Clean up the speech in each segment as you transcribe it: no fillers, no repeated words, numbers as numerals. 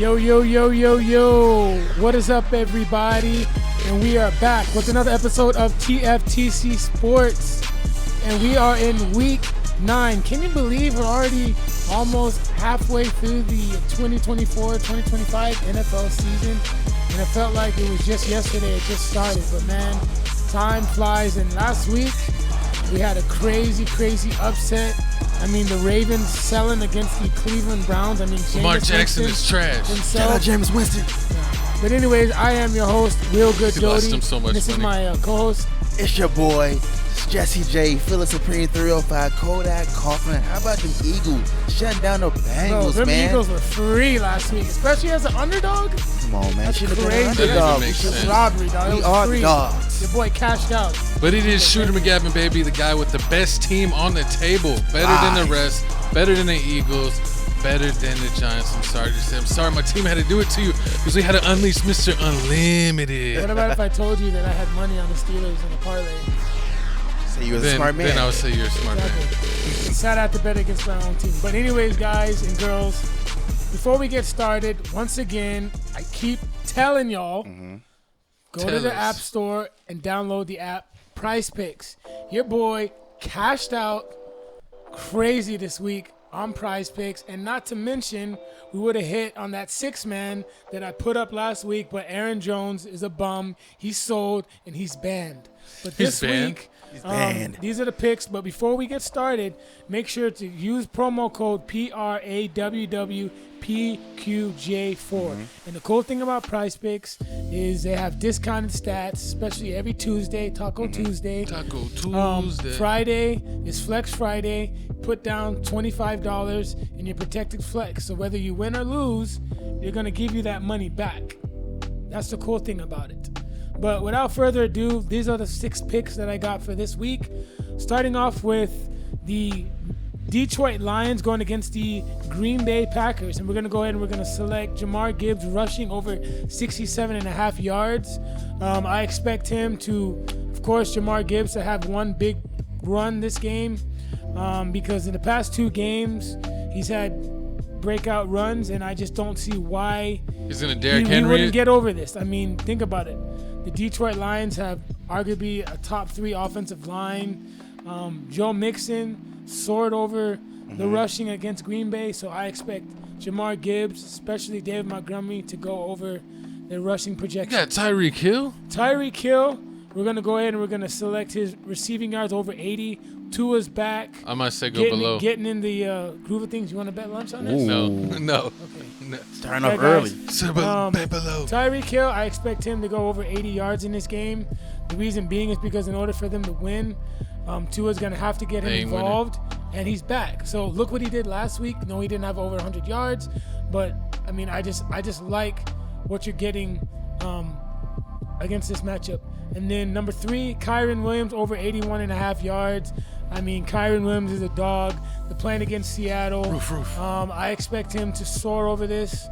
Yo, yo, yo, yo, yo. What is up, everybody? And we are back with another episode of TFTC Sports. And we are in week 9. Can you believe we're already almost halfway through the 2024-2025 NFL season? And it felt like it was just yesterday it just started. But man, time flies. And last week, we had a crazy upset. I mean, the Ravens selling against the Cleveland Browns. I mean, Lamar Jackson is trash. Shout out James Winston. Yeah. But anyways, I am your host, Real Good He Jody. lost him so much This money. is my co-host. It's your boy, Jesse J, Philip Supreme 305, Kodak Kaufman. How about them Eagles shutting down the Bengals, Them man? Eagles were free last week, especially as an underdog. Come on, man. That's Should have been an crazy. underdog. That doesn't make It's sense. robbery, dog. It We was are free. the dogs. Your boy cashed out. But it is Shooter McGavin, baby, the guy with the best team on the table. Better than the rest, better than the Eagles, better than the Giants. I'm sorry to say. I'm sorry my team had to do it to you because we had to unleash Mr. Unlimited. What about if I told you that I had money on the Steelers in the parlay? Say you was a smart man. Then I would say you're a smart man. And sat out to bet against my own team. But anyways, guys and girls, before we get started, once again, I keep telling y'all, go to the App Store and download the app Prize Picks. Your boy cashed out crazy this week on Prize Picks, and not to mention, we would have hit on that 6-man that I put up last week, but Aaron Jones is a bum. He's sold, and he's banned. But this week, He's banned. these are the picks. But before we get started, make sure to use promo code PRAWWPQJ4. And the cool thing about Prize Picks is they have discounted stats, especially every Tuesday, Taco Tuesday. Taco Tuesday. Friday is Flex Friday. Put down $25 in your protected flex. So whether you win or lose, they're going to give you that money back. That's the cool thing about it. But without further ado, these are the 6 picks that I got for this week. Starting off with the Detroit Lions going against the Green Bay Packers. And we're going to go ahead and we're going to select Jamar Gibbs rushing over 67.5 yards. I expect him to, of course, Jamar Gibbs to have one big run this game because in the past 2 games, he's had breakout runs, and I just don't see why He's going to Derrick he Henry. wouldn't get over this. I mean, think about it. The Detroit Lions have arguably a top 3 offensive line. Joe Mixon soared over the rushing against Green Bay, so I expect Jamar Gibbs, especially David Montgomery, to go over their rushing projection. You got Tyreek Hill. Tyreek Hill, we're going to go ahead and we're going to select his receiving yards over 80. Tua's back. I might say go below. Getting in the groove of things. You want to bet lunch on this? No. Okay. No. Starting Okay, off early. So, bet below. Tyreek Hill, I expect him to go over 80 yards in this game. The reason being is because in order for them to win, Tua's going to have to get him They ain't winning. involved, and he's back. So look what he did last week. No, he didn't have over 100 yards, but I mean, I just like what you're getting against this matchup. And then number 3, Kyren Williams over 81.5 yards. I mean, Kyren Williams is a dog. They're playing against Seattle. Roof. I expect him to soar over this.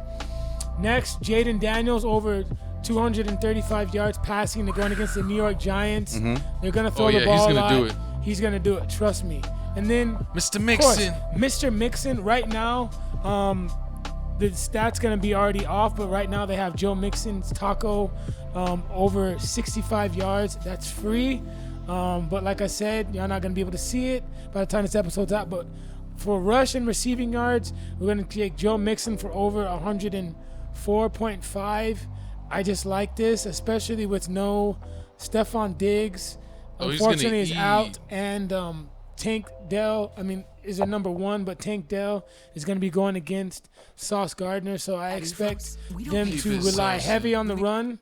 Next, Jaden Daniels over 235 yards passing. They're going against the New York Giants. They're going to throw the ball he's a gonna do lot. it. He's going to do it. Trust me. And then, Mr. of course, Mixon. Mr. Mixon right now, the stats going to be already off, but right now they have Joe Mixon's taco over 65 yards. That's free. But like I said, you're not going to be able to see it by the time this episode's out. But for rush and receiving yards, we're going to take Joe Mixon for over 104.5. I just like this, especially with no Stephon Diggs. Oh, he's Unfortunately, is gonna out. And Tank Dell, is a number 1, but Tank Dell is going to be going against Sauce Gardner. So I expect them to rely heavy on the run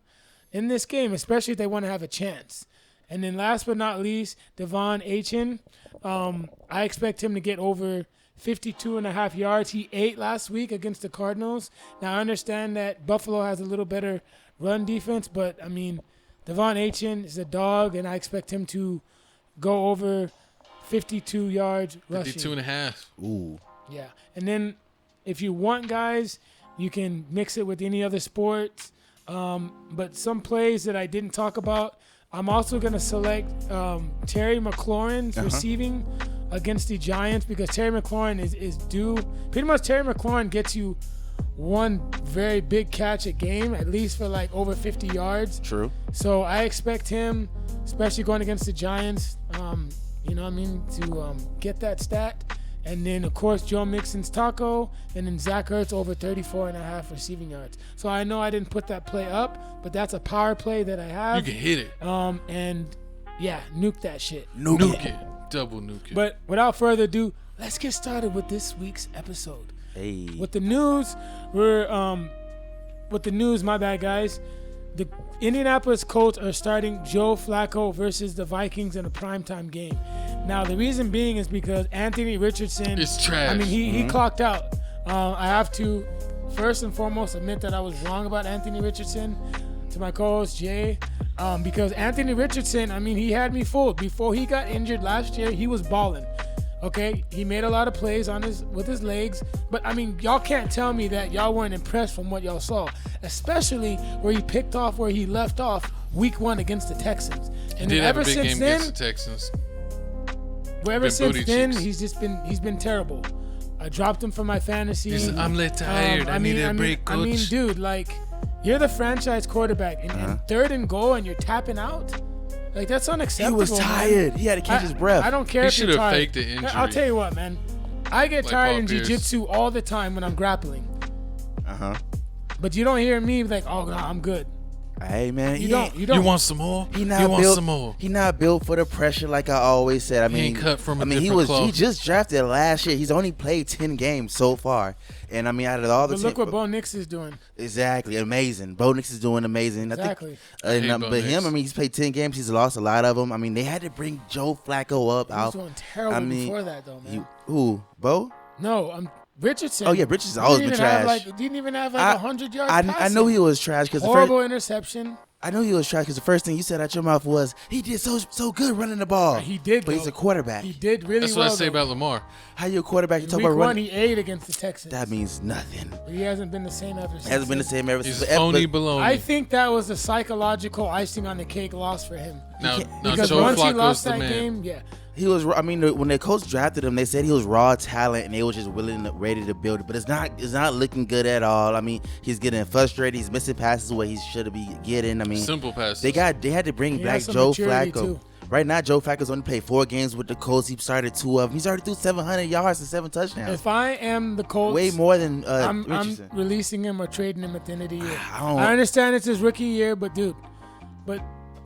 in this game, especially if they want to have a chance. And then last but not least, Devon Achane. I expect him to get over 52.5 yards. He ate last week against the Cardinals. Now, I understand that Buffalo has a little better run defense, but, I mean, Devon Achane is a dog, and I expect him to go over 52 yards rushing. 52.5. Ooh. Yeah. And then if you want, guys, you can mix it with any other sports. But some plays that I didn't talk about, I'm also going to select Terry McLaurin's receiving against the Giants because Terry McLaurin is due. Pretty much Terry McLaurin gets you one very big catch a game, at least for like over 50 yards. True. So I expect him, especially going against the Giants, to get that stat. And then, of course, Joe Mixon's taco, and then Zach Ertz over 34.5 receiving yards. So I know I didn't put that play up, but that's a power play that I have. You can hit it. And yeah, nuke that shit. Nuke it. Double nuke it. But without further ado, let's get started with this week's episode. Hey. With the news, my bad, guys. The Indianapolis Colts are starting Joe Flacco versus the Vikings in a primetime game. Now, the reason being is because Anthony Richardson is trash. I mean, he clocked out. I have to first and foremost admit that I was wrong about Anthony Richardson to my co-host Jay, because Anthony Richardson, I mean, he had me fooled. Before he got injured last year, he was balling. Okay, he made a lot of plays with his legs, but I mean, y'all can't tell me that y'all weren't impressed from what y'all saw, especially where he picked off where he left off week 1 against the Texans. And he did have a big since game then, against the Texans. Ever since then, he's been terrible. I dropped him from my fantasy. I'm tired. I need a break, coach. I mean, dude, like, you're the franchise quarterback, and third and goal, and you're tapping out. Like, that's unacceptable. He was tired. Man. He had to catch his breath. I don't care he if you're tired. He should have faked the injury. I'll tell you what, man. I get Like tired Paul in Pierce. jiu-jitsu all the time when I'm grappling. But you don't hear me like, oh, no, I'm good. Hey, man. You don't. You want some more? He not you built, want some more? He not built for the pressure, like I always said. I mean, he ain't cut from a he different cloth. He just drafted last year. He's only played 10 games so far, and I mean, out of all the But look what Bo Nix is doing. Exactly, amazing. Bo Nix is doing amazing. Exactly. I think, but him, I mean, he's played 10 games. He's lost a lot of them. I mean, they had to bring Joe Flacco up. He was doing terrible before that, though, man. Who? Bo? No, Richardson. Oh yeah, Richardson's always been trash. Didn't even have 100 yards. I know he was trash because horrible interception. I know he was trash because the first thing you said out your mouth was he did so good running the ball. He did, but he's a quarterback. He did really well. That's what I say about Lamar. How you a quarterback? You talk Week about 1, running. he ate against the Texans. That means nothing. But he hasn't been the same ever since. Hasn't been the same ever He's since. phony baloney. I think that was a psychological icing on the cake loss for him. Now Because Joe once he Flacco's lost the that man. game, yeah. He was. I mean, when the coach drafted him, they said he was raw talent, and they were just ready to build it. But it's not looking good at all. I mean, he's getting frustrated. He's missing passes where he should be getting. I mean, simple passes. They had to bring back Joe Flacco. Too. Right now, Joe Flacco's only played 4 games with the Colts. He started 2 of them. He's already threw 700 yards and 7 touchdowns. If I am the Colts, way more than I'm Richardson. releasing him or trading him at the end of the year. I understand it's his rookie year, but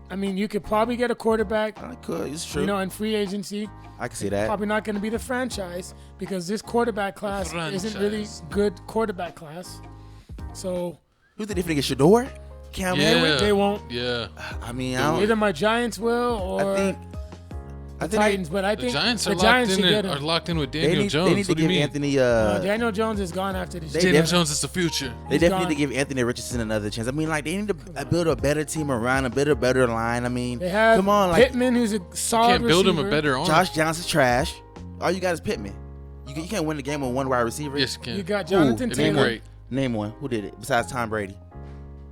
I mean, you could probably get a quarterback. I could. It's true. In free agency. I can see that. Probably not going to be the franchise because this quarterback class isn't really good quarterback class. So who did they think it Shador? Cam Hayward? They won't. Yeah. I mean, either my Giants will or the Titans. But I think the Giants are locked in with Daniel Jones. They need to give Anthony. Daniel Jones is gone after this. Daniel Jones is the future. They definitely need to give Anthony Richardson another chance. I mean, like, they need to build a better team around, a better line. I mean, they have come on, like Pittman, who's a solid can't build receiver. him a better arm. Josh Johnson's trash. All you got is Pittman. You can't win the game with one wide receiver. Yes, you can. You got Jonathan Taylor. Great. Name one. Who did it besides Tom Brady?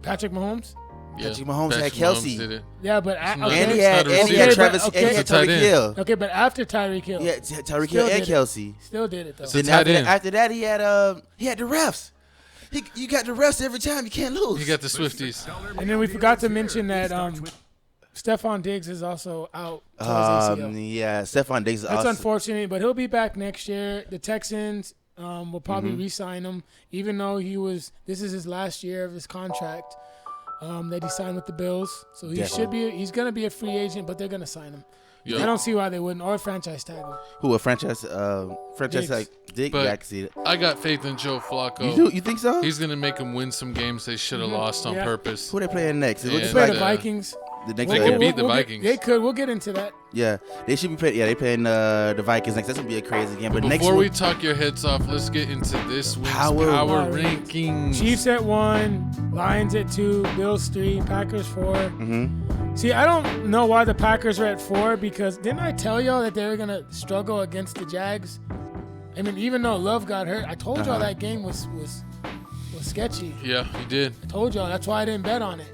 Patrick Mahomes. Yeah. Patrick Mahomes had Kelsey. Yeah, but and he had Travis. And he had Tyreek Hill. Okay, but after Tyreek Hill. Yeah, Tyreek Hill and Kelsey. Still did it though. Then after that, he had the refs. You got the refs every time. You can't lose. You got the Swifties. And then we forgot to mention that Stephon Diggs is also out. Yeah, Stephon Diggs is That's unfortunate, but he'll be back next year. The Texans will probably re-sign him, even though this is his last year of his contract that he signed with the Bills. So he's going to be a free agent, but they're going to sign him. Yep. I don't see why they wouldn't, or franchise tag him. Who, a franchise tag Diggs? Yeah, I can see it. I got faith in Joe Flacco. You think so? He's going to make them win some games they should have lost on purpose. Who they playing next? They play the Vikings. They could beat the Vikings. They could. We'll get into that. Yeah, they should be playing. Yeah, they playing the Vikings next. That's gonna be a crazy game. But before we talk your heads off, let's get into this week's power rankings. Chiefs at 1, Lions at 2, Bills 3, Packers 4. See, I don't know why the Packers are at 4 because didn't I tell y'all that they were gonna struggle against the Jags? I mean, even though Love got hurt, I told y'all that game was sketchy. Yeah, you did. I told y'all. That's why I didn't bet on it.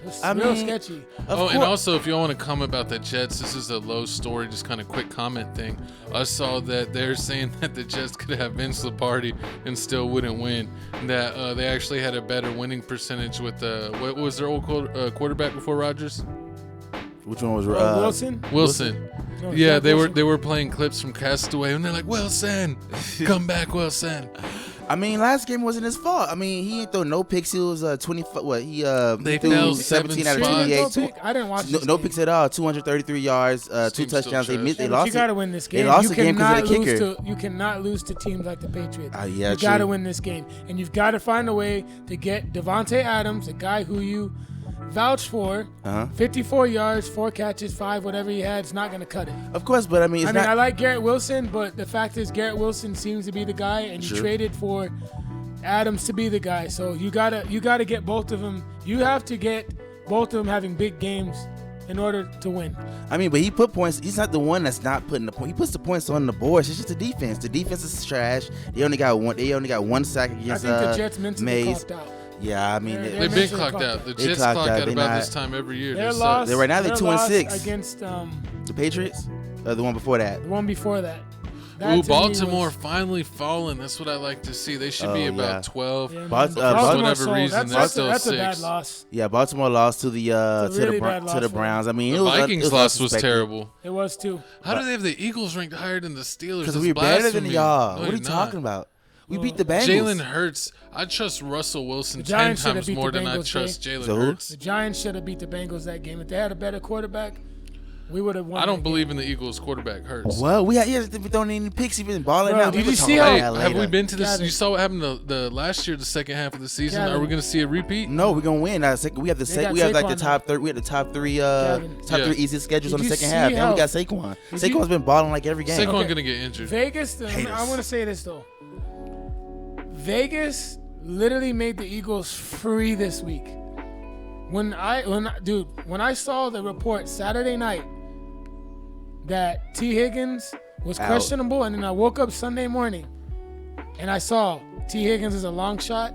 It's I real mean, sketchy. And also, if you want to comment about the Jets, this is a low story, just kind of quick comment thing. I saw that they're saying that the Jets could have Vince Lombardi and still wouldn't win. That they actually had a better winning percentage with what was their old quarterback before Rodgers? Which one was Wilson? Wilson. No, Yeah, Wilson. they were playing clips from Castaway, and they're like, Wilson, come back, Wilson. I mean, last game wasn't his fault. I mean, he ain't throw no picks. He was 20. What he They threw fell 17 out of spots. 28. I didn't watch No, this no game. picks at all. 233 yards, 2 Team's still touchdowns. They trash. they But lost. you got to win this game. They lost you the game because of the kicker. You cannot lose to teams like the Patriots. Yeah, you got to true. win this game. And you've got to find a way to get Devontae Adams, a guy who you vouched for, 54 yards, 4 catches, 5, whatever he had. It's not going to cut it. Of course, but I mean, it's not. I like Garrett Wilson, but the fact is Garrett Wilson seems to be the guy, and you Sure. traded for Adams to be the guy. So you gotta get both of them. You have to get both of them having big games in order to win. I mean, but he put points. He's not the one that's not putting the point. He puts the points on the board. It's just the defense. The defense is trash. They only got one sack I against think the Jets mentally Mays. clocked out. Yeah, I mean, They're They've been mentally clocked out. The They Jets clocked clock out. out They about not- this time every year. Their They loss. suck. Right now they're their 2-6. loss against the Patriots, or the one before that. the one before that. That Ooh, to me Baltimore was- finally falling. That's what I like to see. They should be Oh, about yeah. 12. Yeah, man. Bal- For Baltimore whatever sold. reason, they're that's still a bad 6. loss. Yeah, Baltimore lost to the It's a really bad loss to the for Browns. I mean, The it was, Vikings it was loss was unsuspected. terrible. It was too. How do they have the Eagles ranked higher than the Steelers? Because That's we're better than blasphemy. y'all. No, What are you you're talking not. about? We beat the Bengals. Jalen Hurts. I trust Russell Wilson The 10 Giants should have times beat the more than I Bengals, trust Jay. Jalen So who? Hurts. The Giants should have beat the Bengals that game. If they had a better quarterback, we would have won. I don't that believe in the Eagles quarterback Hurts. Well, he hasn't been throwing any picks. He's been balling Bro, out. did We you will see talk how- about that Have we later. been to this? Gavin. You saw what happened the last year, the second half of the season. Gavin. Are we going to see a repeat? No, we're gonna win. We have the They got we have like the Saquon top 3. We have the top 3 Gavin. top Yeah. 3 easiest schedules Did on the you second see half. And how- we got Saquon. Did you- Saquon's been balling like every game. Saquon Okay. going to get injured. Vegas. I Haters. want to say this though. Vegas literally made the Eagles free this week. When I saw the report Saturday night that T. Higgins was Out. questionable, and then I woke up Sunday morning and I saw T. Higgins is a long shot,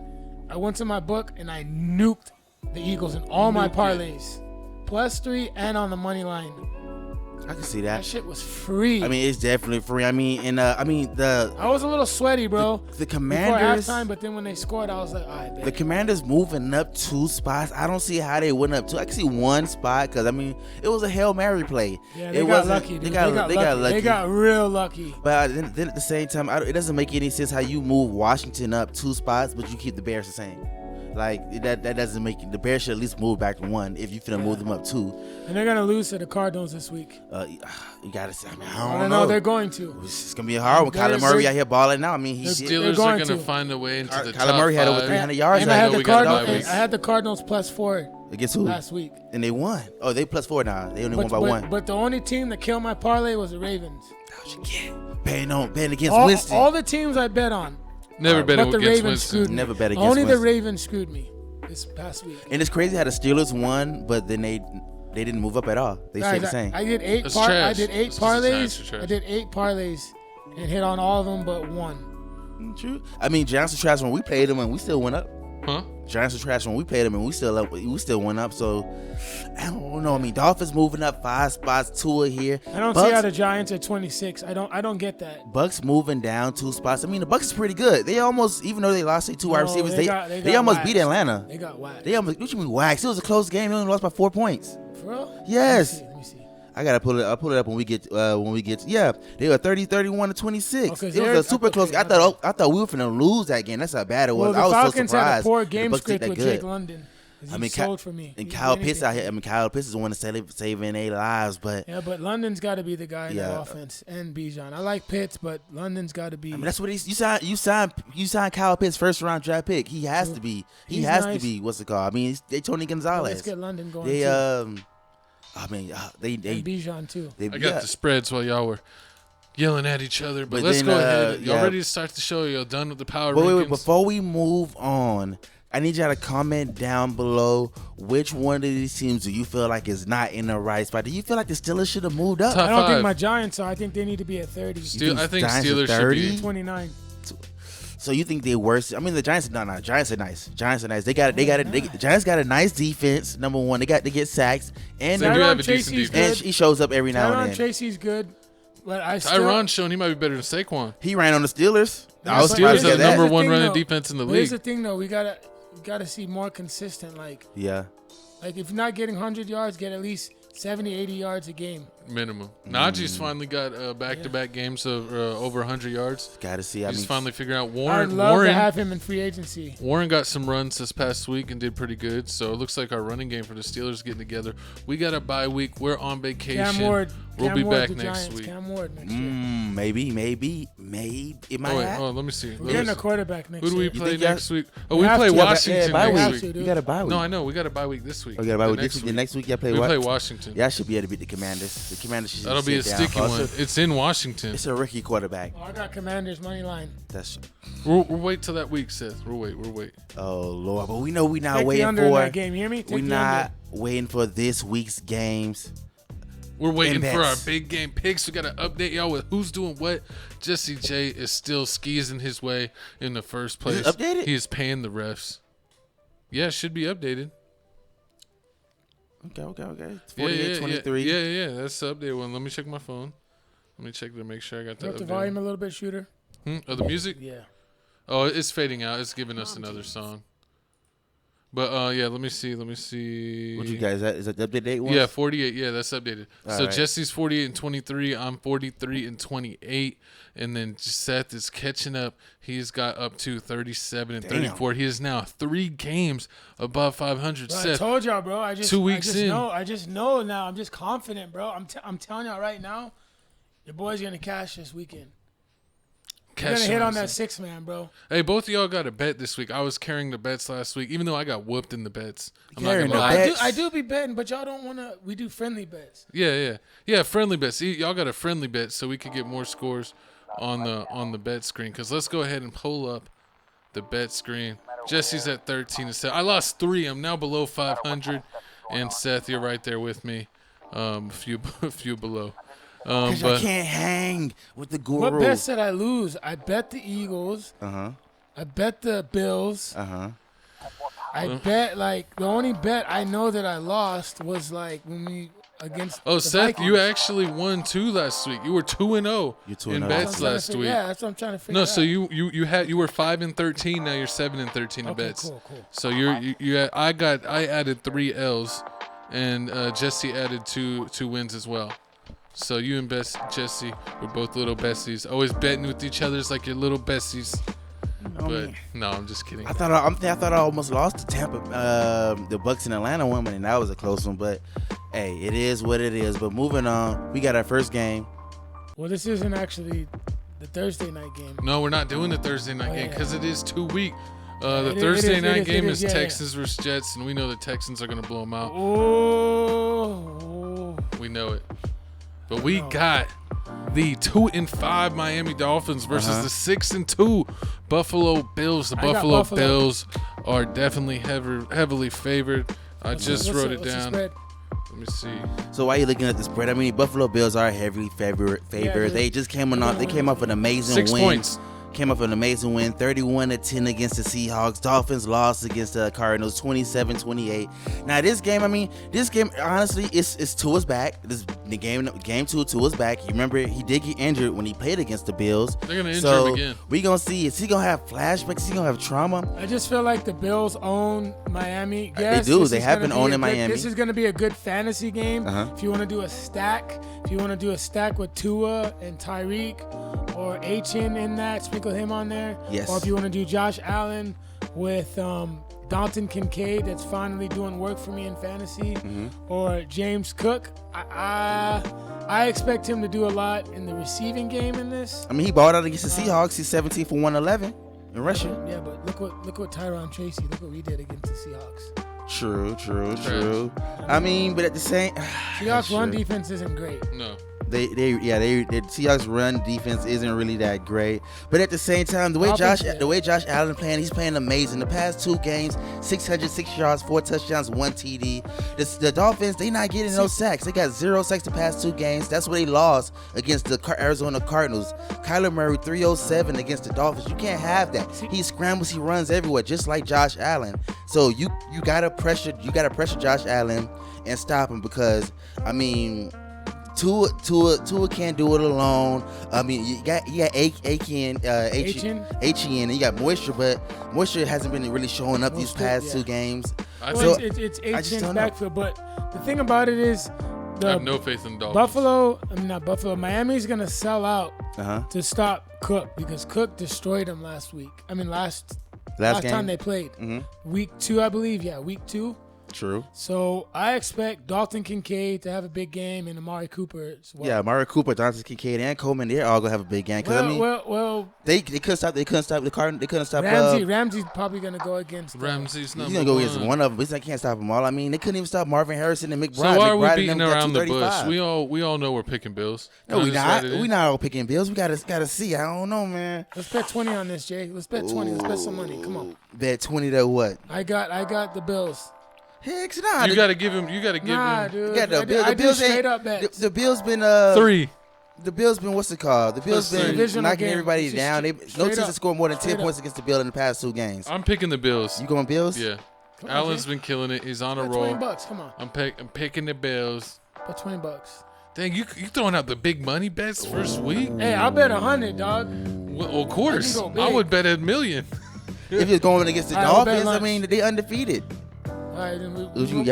I went to my book and I nuked the Eagles in all my Nuked it. parlays, +3 and on the money line. I can see That that. shit was free. I mean, it's definitely free. I mean, and the I was a little sweaty, bro. the Before Commanders. halftime, but then when they scored, I was like, all right, The bet. Commanders moving up 2 spots. I don't see how they went up 2. I can see 1 spot because I mean it was a Hail Mary play. Yeah, it they got wasn't- lucky, dude. They got lucky. They got real lucky. But then at the same time, it doesn't make any sense how you move Washington up 2 spots, but you keep the Bears the same. Like that doesn't make the Bears should at least move back to 1 if you finna move them up 2. And they're gonna lose to the Cardinals this week. You gotta say, I mean, I I don't don't know. they're going to. It's gonna be hard with Kyler Murray out here balling now. I mean, They're he's Steelers are going going to to. find a way into the Kyler top Murray had over 5. 300 yards. And I right had now. the we got a bye Cardinals. week. I had the Cardinals +4 Against who? last week. And they won. Oh, they +4 now. They only won by 1. But the only team that killed my parlay was the Ravens. Betting against All, Winston. all the teams I bet on, Never bet but the against Ravens Winston. screwed me. Never bet against Only the Winston. Ravens screwed me this past week. And it's crazy how the Steelers won, but then they didn't move up at all. They stayed the same. I did 8 That's I trash. did 8 That's 'cause the Giants are parlays. trash. I did 8 parlays and hit on all of them but 1. True. I mean, Giants were trash when we played them, and we still went up. Huh? Giants were trash when we played them, and we still went up. So I don't know. I mean, Dolphins moving up 5 spots, Tua here. I don't see how the Giants are 26. I don't get that. Bucks moving down 2 spots. I mean, the Bucks is pretty good. They almost, even though they lost their 2 wide No, receivers, they they almost waxed. beat Atlanta. They got whacked. They almost, what you mean waxed? It was a close game. They only lost by 4 points. For real? Yes. Let me see. I gotta pull it. I'll pull it up when we get. Yeah, they were 30-31 to 26. Okay, It was a super okay, close. I thought we were finna lose that game. That's how bad it Well, was. the I was Falcons so had a surprised. poor the game Bucks did script that with good. Jake London. I mean, sold for me. And He Kyle did Pitts anything. out here. I mean, Kyle Pitts is the one that's saving 8 lives. But Yeah, but London's got to be the guy in Yeah. the offense and Bijan. I like Pitts, but London's got to be. I mean, that's what you signed Kyle Pitts 1st round draft pick. He has to be. He He's has nice. to be. What's it called? I mean, they Tony Gonzalez. Let's get London going They too. I mean, they And Bijan too. I got yeah. the spreads while y'all were yelling at each other. But But let's then, go ahead. Y'all yeah. ready to start the show? Y'all done with the power But rankings? wait, before we move on, I need y'all to comment down below which one of these teams do you feel like is not in the right spot. Do you feel like the Steelers should have moved up? Top I don't 5. think my Giants are. I think they need to be at 30. I think Giants are Steelers should 30? be. 29. So you think they're worse? I mean, the Giants. No. Giants are nice. Giants got a nice defense. Number one, they get sacks, and They do have a decent Tracy's defense. and he shows up every now and Tyron then. Tracy's good, but Tyron's showing he might be better than Saquon. He ran on the Steelers. Yeah, I was but surprised Steelers to have get the number that. one thing, running though. defense in the Here's league. the thing, though. We gotta see more consistent. Like Yeah. if you're not getting 100 yards, get at least 70, 80 yards a game. Minimum. Najee's finally got back-to-back games of over 100 yards. Got to see. I He's mean, finally figuring out I'd Warren. love to have him in free agency. Warren got some runs this past week and did pretty good. So it looks like our running game for the Steelers getting together. We got a bye week. We're on vacation. Cam Ward. We'll Cam be Ward, back the next Giants. week. Cam Ward next year. maybe it might Oh, wait, happen. let me see. We're getting a quarterback next Who do we year. play think y'all- next week? Oh, We we have play to. Washington bye next have week. to, dude. You got a bye week. No, I know. We got a bye week this week. Oh, you got a bye week The this week. The next week, you play we what? play Washington. Y'all should be able to beat the Commanders. The Commanders should That'll be a sit down. sticky one. It's in Washington. It's a rookie quarterback. Oh, I got Commanders money line. That's We'll wait till that week, Seth. We'll wait. oh Lord, but we know we not Take the waiting under in for. that game. You hear me? Take We the not under. waiting for this week's games. We're waiting And for our bets. big game picks. We got to update y'all with who's doing what. Jesse J is still skeezing his way in the first place. Is it updated? He is paying the refs. Yeah, it should be updated. Okay. It's Yeah, 48-23. Yeah. That's the updated one. Let me check my phone. Let me check to make sure I got the Drop the update. volume a little bit, shooter. Oh, the music? Yeah. Oh, it's fading out. It's giving us another song. But yeah, let me see. What you guys? Is that the update date one? Yeah, 48. Yeah, that's updated. All So right. Jesse's 48-23. I'm 43-28. And then Seth is catching up. He's got up to 37-34. He is now 3 games above 500. Bro, I Seth, told y'all, bro. I just in. I just know now. I'm just confident, bro. I'm telling y'all right now, your boy's gonna cash this weekend. You're gonna hit on that 6-man, bro. Hey, both of y'all got a bet this week. I was carrying the bets last week, even though I got whooped in the bets. I'm not Carrying gonna the lie. bets? I do be betting, but y'all don't wanna. We do friendly bets. Yeah. Friendly bets. See, y'all got a friendly bet, so we could get more scores on the bet screen. Because let's go ahead and pull up the bet screen. Jesse's at 13 and 7. I lost 3. I'm now below 500. And Seth, you're right there with me. A few below. Because I can't hang with the guru. What bets did I lose? I bet the Eagles. I bet the Bills. I bet the only bet I know that I lost was when we against. Oh, the Seth, Vikings. you actually won 2 last week. You were 2-0 You're 2-0. in That's bets That's what I'm trying to last figure- week. Yeah, that's what I'm trying to figure No, out. so you were 5-13. Now you're 7-13 in Okay, bets. cool. So I added 3 L's, and Jesse added 2 wins as well. So you and Jesse were both little besties, always betting with each other. It's like your little besties. But no, I'm just kidding. I thought I almost lost to Tampa, the Bucks in Atlanta one, and that was a close one. But hey, it is what it is. But moving on, we got our first game. Well, this isn't actually the Thursday night game. No, we're not doing the Thursday night game because it is too weak. The It is- Thursday it night is, game it is is, yeah, Texans versus Jets, and we know the Texans are going to blow them out. Oh. We know it. But we got the 2-5 Miami Dolphins versus the 6-2 Buffalo Bills. The I got Buffalo Buffalo. Bills are definitely heavily favored. I just wrote it What's the down. spread? Let me see. So why are you looking at the spread? I mean, Buffalo Bills are heavily favored. Yeah, They just came off an amazing 6 win. points. Came up with an amazing win, 31-10 against the Seahawks. Dolphins lost against the Cardinals, 27-28. Now this game, honestly, it's Tua's back. This the game 2, Tua's back. You remember he did get injured when he played against the Bills. They're gonna injure him again. We gonna see. Is he gonna have flashbacks? Is he gonna have trauma? I just feel like the Bills own Miami. Yes, They do. this They is have gonna been be a owning good- Miami. This is going to be a good fantasy game. If you want to do a stack, with Tua and Tyreek or Achin in that, sprinkle him on there. Yes. Or if you want to do Josh Allen with Dalton Kincaid, that's finally doing work for me in fantasy, or James Cook. I expect him to do a lot in the receiving game in this. I mean, he balled out against the Seahawks. He's 17 for 111 in rushing. Yeah, but look what Tyron Tracy, look what we did against the Seahawks. True. I mean, but at the same, Seahawks run defense isn't great. No. The Seahawks run defense isn't really that great, but at the same time, the way Josh Allen playing, he's playing amazing. The past 2 games, 606 yards, 4 touchdowns, 1 TD. The Dolphins, they not getting no sacks. They got 0 sacks the past 2 games. That's where they lost against the Arizona Cardinals. Kyler Murray 307 against the Dolphins. You can't have that. He scrambles, he runs everywhere, just like Josh Allen. So you gotta pressure Josh Allen and stop him, because I mean, Tua can't do it alone. I mean, you got Etienne, and you got Moisture, but Moisture hasn't been really showing up these past 2 games. It's Etienne's backfield, but the thing about it is, I have no faith in Dolphins. Miami's gonna sell out to stop Cook, because Cook destroyed him last week. I mean, last time they played, week 2, I believe. Yeah, week 2. True. So I expect Dalton Kincaid to have a big game, and Amari Cooper as well. Yeah, Amari Cooper, Dalton Kincaid, and Coleman, they're all gonna have a big game. They couldn't stop the Cardinals. They couldn't stop Ramsey's probably gonna go against. Ramsey's he's gonna go against one of them, but they can't stop them all. I mean, they couldn't even stop Marvin Harrison and McBride. So why are we beating around the bush? We all know we're picking Bills. No, we not. We not all picking Bills. We gotta see. I don't know, man. Let's bet 20 on this, Jay. Let's bet 20. Let's bet some money. Come on. Bet 20 to what? I got the Bills. Heck, nah. You gotta give him. Dude. The Bills straight up bets. The Bills been 3. The Bills been what's it called? The Bills been knocking everybody down. No team has scored more than 10 points against the Bills in the past 2 games. I'm picking the Bills. You going Bills? Yeah. Allen's been killing it. He's on a roll. $20. Come on. I'm picking the Bills. Bet $20. Dang, you throwing out the big money bets first week? Hey, I bet 100, dog. Well, of course. I would bet $1 million. If you're going against the Dolphins, I mean, they undefeated. All right, then we won't bet this game.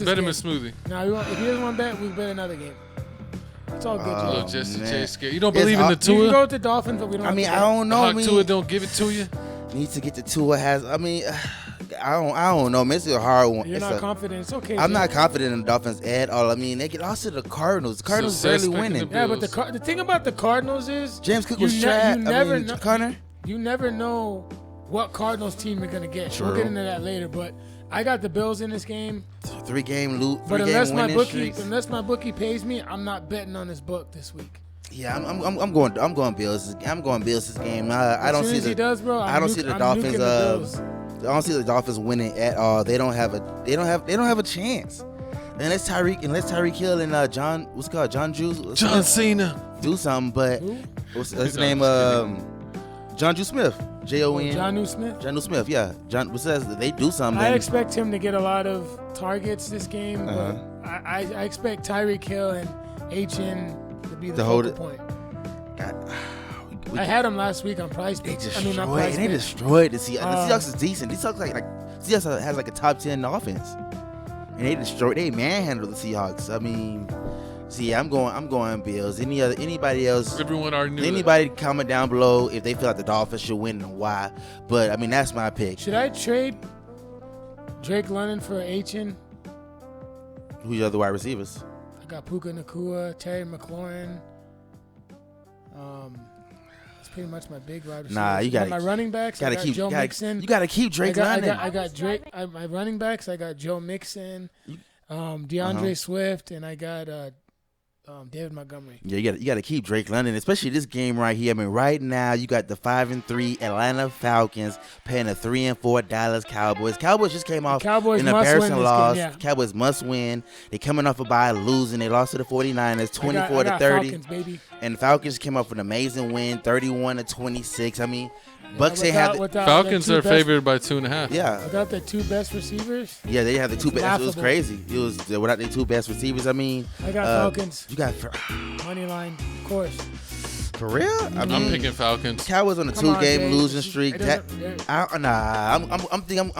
Bet him a smoothie. Nah, if he doesn't want to bet, we bet another game. It's all good, Joe. Jesse Chase scared. You don't believe in the Tua? You can go with the Dolphins, but we don't. I mean, I don't know. Tua don't give it to you. Needs to get the Tua has. I mean, I don't know. Man, it's a hard one. You're not confident. It's okay. I'm not confident in the Dolphins at all. I mean, they get lost to the Cardinals. The Cardinals barely winning. Yeah, but the thing about the Cardinals is James Cook was trash. Connor. You never know what Cardinals team you're gonna get. True. We'll get into that later, but I got the Bills in this game. 3-game loot. But unless my bookie pays me, I'm not betting on this book this week. Yeah, I'm going Bills. I'm going Bills this game. I don't see the Dolphins. I don't see the Dolphins winning at all. They don't have a chance. Unless Tyreek Hill and John Cena do something. But what's his name? Jonnu Smith. Jonnu Smith? Jonnu Smith, yeah. They do something. I expect him to get a lot of targets this game. But I expect Tyreek Hill and Etienne to be the focal point. I had him last week on Price Picks. They destroyed the Seahawks. The Seahawks is decent. Seahawks has like a top 10 offense. And they manhandled the Seahawks. I mean, I'm going Bills. Anybody else? Everyone already knew. Anybody comment down below if they feel like the Dolphins should win and why. But I mean, that's my pick. Should I trade Drake London for Etienne? Who's your other wide receivers? I got Puka Nacua, Terry McLaurin. That's pretty much my big wide receivers. Nah, you got my running backs. I got Joe Mixon. You got to keep Drake London. I got Drake. My running backs. I got Joe Mixon, DeAndre Swift, and I got David Montgomery. Yeah, you got to keep Drake London, especially this game right here. I mean, right now you got the 5-3 Atlanta Falcons paying the 3-4 Dallas Cowboys. Cowboys just came off an embarrassing loss. Yeah. Cowboys must win. They coming off a bye, losing. They lost to the 49ers, 24-30. Falcons, baby. And the Falcons came off with an amazing win, 31-26. I mean, Bucks ain't have Falcons are favored by 2.5. Yeah. Without the 2 best receivers? Yeah, they have the 2 best. It was crazy. It was without the 2 best receivers. I mean, I got Falcons. You got money line, of course. For real? I'm picking Falcons. Cowboys on a 2-game losing streak. I'm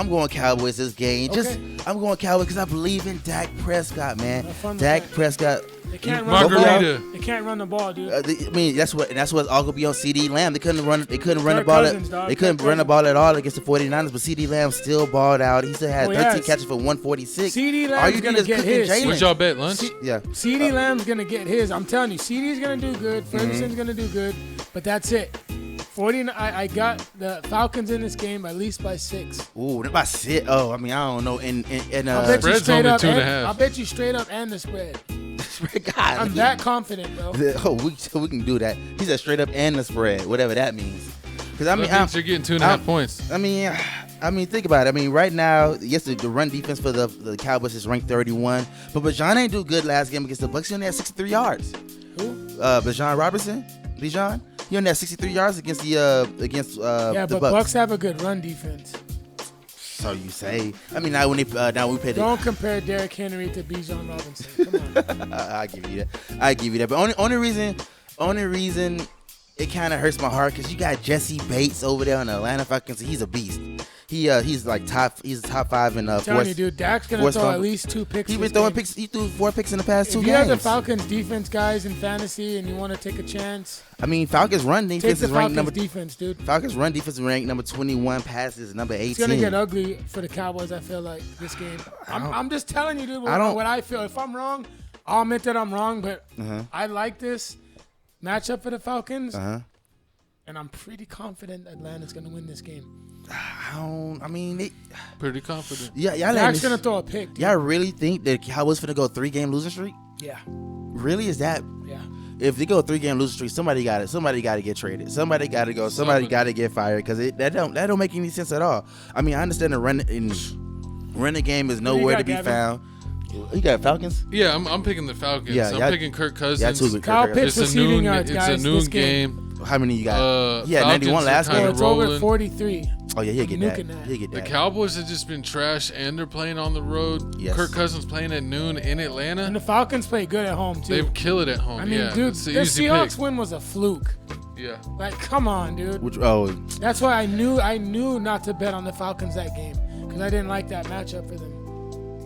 going Cowboys this game. Okay. I'm going Cowboys because I believe in Dak Prescott, man. Dak Prescott. They can't run the ball. They can't run the ball, dude. I mean, that's what's all gonna be on CD Lamb. They couldn't run the ball. They couldn't run the ball at all against the 49ers, but CD Lamb still balled out. He still had 13 catches for 146. CD Lamb's gonna get his. What'd y'all bet, lunch? CD Lamb's gonna get his. I'm telling you, CD's gonna do good. Ferguson's gonna do good, but that's it. 49. I got the Falcons in this game at least by 6. Ooh, by 6. Oh, I mean, I don't know. And spread's only 2.5. I'll bet you straight up and the spread. spread. God, I'm that confident, bro. Oh, we can do that. He said straight up and the spread, whatever that means. Because I mean, That means you're getting 2.5 points. I mean, think about it. I mean, right now, yes, the run defense for the Cowboys is ranked 31, but Bijan ain't do good last game against the Bucs. He only had 63 yards. Who? Bijan Robertson, Bijan. He only had 63 yards against the Yeah, the but Bucs. Bucs have a good run defense. So you say? I mean, now when they now we pay the. Don't compare Derrick Henry to Bijan Robinson. Come on. I give you that. But only reason it kind of hurts my heart because you got Jesse Bates over there on the Atlanta Falcons. He's a beast. He's like top 5 in I'm telling you, dude, Dak's gonna throw at least 2 picks. He's been throwing picks. He threw 4 picks in the past 2 games. If you have the Falcons defense guys in fantasy and you want to take a chance, I mean, Falcons run take defense the is ranked Falcons defense, dude. Falcons run defense is ranked number 21. Passes number 18. It's gonna get ugly for the Cowboys. I feel like this game. I'm just telling you, dude. What I feel. If I'm wrong, I'll admit that I'm wrong. But I like this matchup for the Falcons, and I'm pretty confident Atlanta's gonna win this game. Pretty confident. Y'all Dak's gonna throw a pick. Dude. Y'all really think that Cowboys finna go 3-game losing streak? Yeah. Really? Is that? Yeah. If they go 3-game losing streak, somebody got to get traded. Somebody got to go. Somebody got to get fired because that don't make any sense at all. I mean, I understand the running game is nowhere to be found. You got Falcons? Yeah, I'm picking the Falcons. Yeah, I'm picking Kirk Cousins. Yeah, Kyle Pitts receiving yards, guys. It's a noon game. How many you got? Yeah, Falcons 91 last are kinda game. It's over rolling. 43. Oh yeah, he'll get that. Nuking that. He'll get The that. Cowboys have just been trash, and they're playing on the road. Yes. Kirk Cousins playing at noon in And Atlanta. the Falcons play good at home too. They kill it at home. I mean, yeah, dude, it's the an easy Seahawks pick. win was a fluke. Yeah. Like, come on, dude. That's why I knew not to bet on the Falcons that game because I didn't like that matchup for them.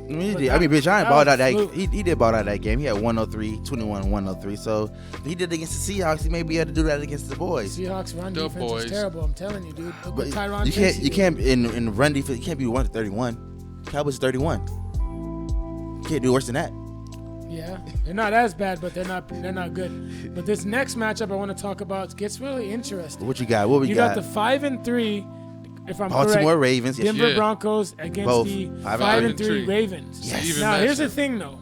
I mean, Bijan balled out that fluke. he did ball out that game. He had 103, 21, 103. So if he did it against the Seahawks, he may be able to do that against the boys. Seahawks run The defense boys. is terrible. I'm telling you, dude. Look But what Tyron you can't in run defense. You can't be 1-31. Cowboys 31. You can't do worse than that. Yeah, they're not as bad, but they're not good. But this next matchup I want to talk about gets really interesting. What you got? What we You got the 5-3. If I'm Baltimore correct, Ravens. Yes. Denver Yeah. Broncos against Both. the 5-3. 5-3 Ravens. Yes. Even Now here's matchup. the thing, though.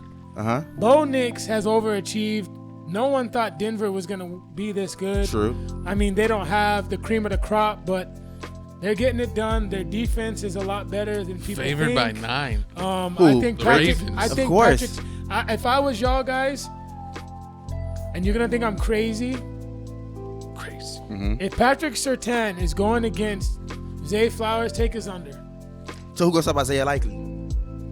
Bo Nix has overachieved. No one thought Denver was going to be this good. True. I mean, they don't have the cream of the crop, but they're getting it done. Their defense is a lot better than people Favored think. by 9. I Who? think The Patrick. Ravens. I Of think course. Patrick. If I was y'all guys, and you're gonna think I'm crazy, if Patrick Surtain is going against Zay Flowers, take his under. So who goes up Isaiah Likely?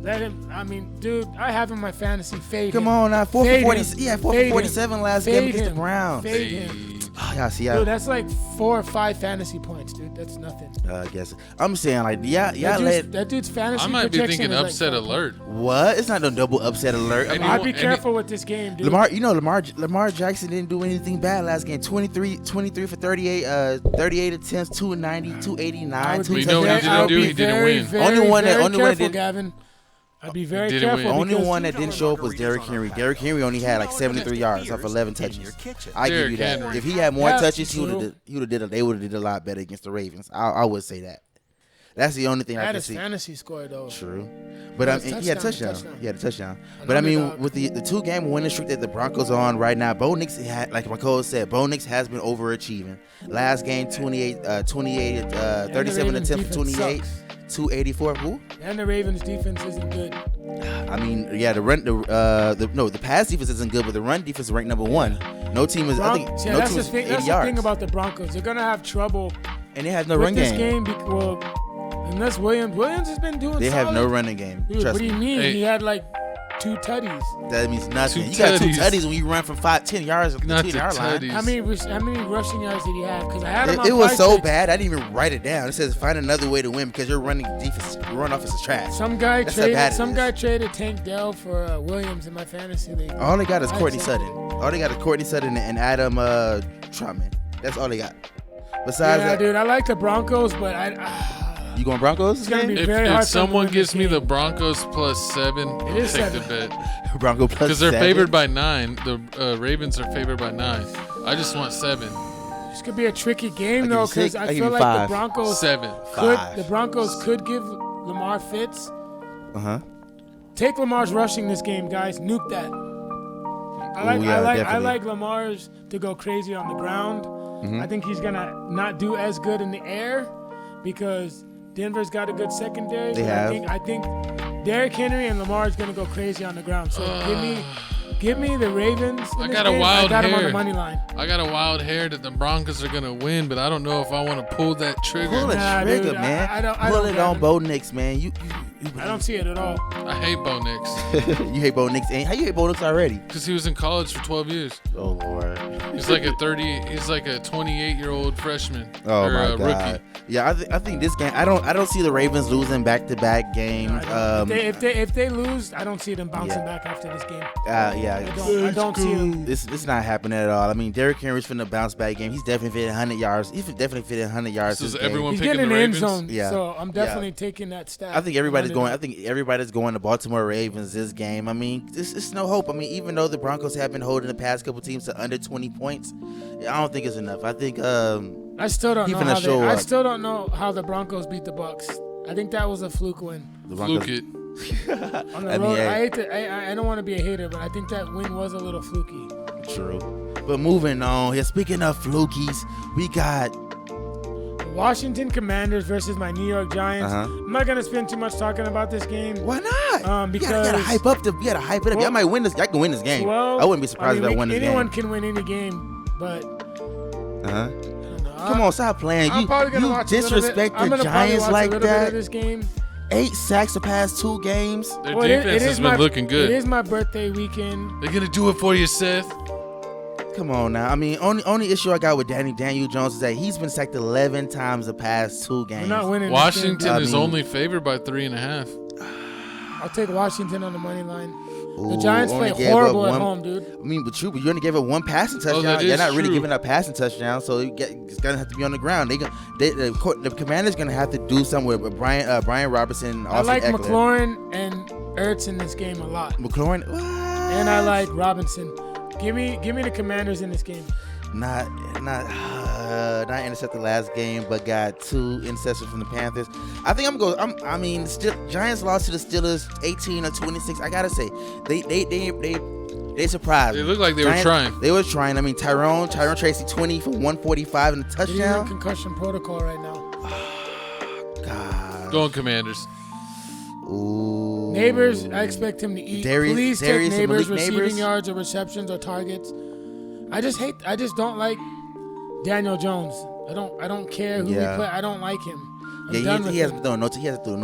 Let him. I mean, dude, I have him in my fantasy. Fade Come him. on now. 4 Fade for 40. him. He had 4 Fade for 47 last game Fade against the him. Browns. Fade him. Oh, y'all see, Dude, that's like 4 or 5 fantasy points, dude. That's nothing. I guess I'm saying like That dude's fantasy I might be projection thinking is like upset 4 alert. what? It's not no double upset alert. I mean, I'd be And careful with this game, dude. Lamar Jackson didn't do anything bad last game. 23 for 38, 38 attempts, 290, 289. We know what he didn't do. He didn't win. Only one that careful, did- Gavin. I'd be very Didn't careful. win. Only because one that didn't show up was Derrick Henry. Derrick Henry only had like 73 yards off 11 touches. I give you Derrick that. Henry. If he had more Yeah, touches, true. they would have did a lot better against the Ravens. I would say that. That's the only thing I That can is see. fantasy score, though. True, but No, I it's mean, he had a touchdown. touchdown. He had a touchdown. But I mean, underdog. with the 2-game winning streak that the Broncos are on right now, Bo Nix had, like my coach said, Bo Nix has been overachieving. Last game, 37 Ravens attempts, defense 28, sucks. 284. Who? And the Ravens defense isn't good. I mean, yeah, the pass defense isn't good, but the run defense is ranked number 1. No team is. I think That's no the team is thing. 80 That's the yards, thing about the Broncos. They're gonna have trouble and they have no with run this game. game. Unless Williams has been doing. They have solid. no running game. Dude, Trust what do you me. mean? Hey. He had like 2 tutties. That means nothing. 2 You got 2 tutties. tutties when you run from 10 yards to Not the the 2-yard line. tutties. How many rushing yards did he have? Because I had him on It was five so picks. bad, I didn't even write it down. It says find another way to win because your run offense is trash. Some guy That's how bad it is. traded Tank Dell for Williams in my fantasy league. All they got is Courtney I'd say- Sutton. All they got is Courtney Sutton and Adam Trotman. That's all they got. Besides Yeah, that, dude, I like the Broncos, but you going Broncos? It's gonna be If, very hard for them to someone win gives this me the game. Broncos plus 7, I'll is take 7. the bet. Bronco plus Because they're 7. favored by 9. The Ravens are favored by 9. I just want 7. this could be a tricky game give though, you because 6. I I give feel you like 5. the Broncos 7. Five. could give Lamar fits. Uh-huh. Take Lamar's rushing this game, guys. Nuke that. I like Lamar's to go crazy on the ground. I think he's gonna not do as good in the air because Denver's got a good secondary. I think Derrick Henry and Lamar is gonna go crazy on the ground. So give me the Ravens. I got a wild hair. Them on the money line. I got a wild hair that the Broncos are gonna win, but I don't know if I want to pull that trigger. Pull the trigger, man. Pull it on Bo Nix, man. I don't see it at all. I hate Bo Nix. You hate Bo Nix. How you hate Bo Nix already? Because he was in college for 12 years. Oh Lord. He's like a 28-year-old freshman. Oh or my a God. Rookie. Yeah, I think this game. I don't see the Ravens losing back-to-back games. If they lose, I don't see them bouncing back after this game. I don't see them. This not happening at all. I mean, Derrick Henry's finna bounce back game. He's definitely fitting 100 yards. He's definitely fitting 100 yards. So is everyone He's picking getting the in the Ravens? end zone. So I'm definitely taking that stat. I think everybody's going to Baltimore Ravens this game. I mean, it's no hope. I mean, even though the Broncos have been holding the past couple teams to under 20 points, I don't think it's enough. I think I still don't know how the Broncos beat the Bucks. I think that was a fluke win. Fluke it. On the road, I don't want to be a hater, but I think that win was a little fluky. True. But moving on here, speaking of flukies, we got Washington Commanders versus my New York Giants. I'm not gonna spend too much talking about this game. Why not? Because you gotta hype it up. Y'all might win this. Y'all can win this game. Well, I wouldn't be surprised if I win this game. Anyone can win any game, but I don't know. Come on, stop playing. I'm probably gonna watch disrespect the Giants like a little that. bit of this game. 8 sacks the past 2 games. Their defense has been looking good. It is my birthday weekend. They're gonna do it for you, Seth. Come on now. I mean, only issue I got with Daniel Jones is that he's been sacked 11 times the past 2 games. We're not winning. Washington is only favored by 3.5. I'll take Washington on the money line. Ooh, the Giants play horrible at home, dude. I mean, but you only gave up 1 passing touchdown. You're not really giving up passing touchdown, so it's gonna have to be on the ground. The Commanders gonna have to do something with Brian Robertson. And I like Eckler. McLaurin and Ertz in this game a lot. McLaurin, what? And I like Robinson. Give me the Commanders in this game. Not intercepted last game, but got 2 interceptions from the Panthers. I think Giants lost to the Steelers 18-26. I gotta say, they surprised. They looked like they were trying. They were trying. I mean, Tyrone Tracy 20 for 145 and a touchdown. He's in concussion protocol right now. God. Going Commanders. Ooh. Neighbors, I expect him to eat. Please take Neighbors receiving yards or receptions or targets. I just don't like Daniel Jones. I don't care who we play. I don't like him. He hasn't thrown no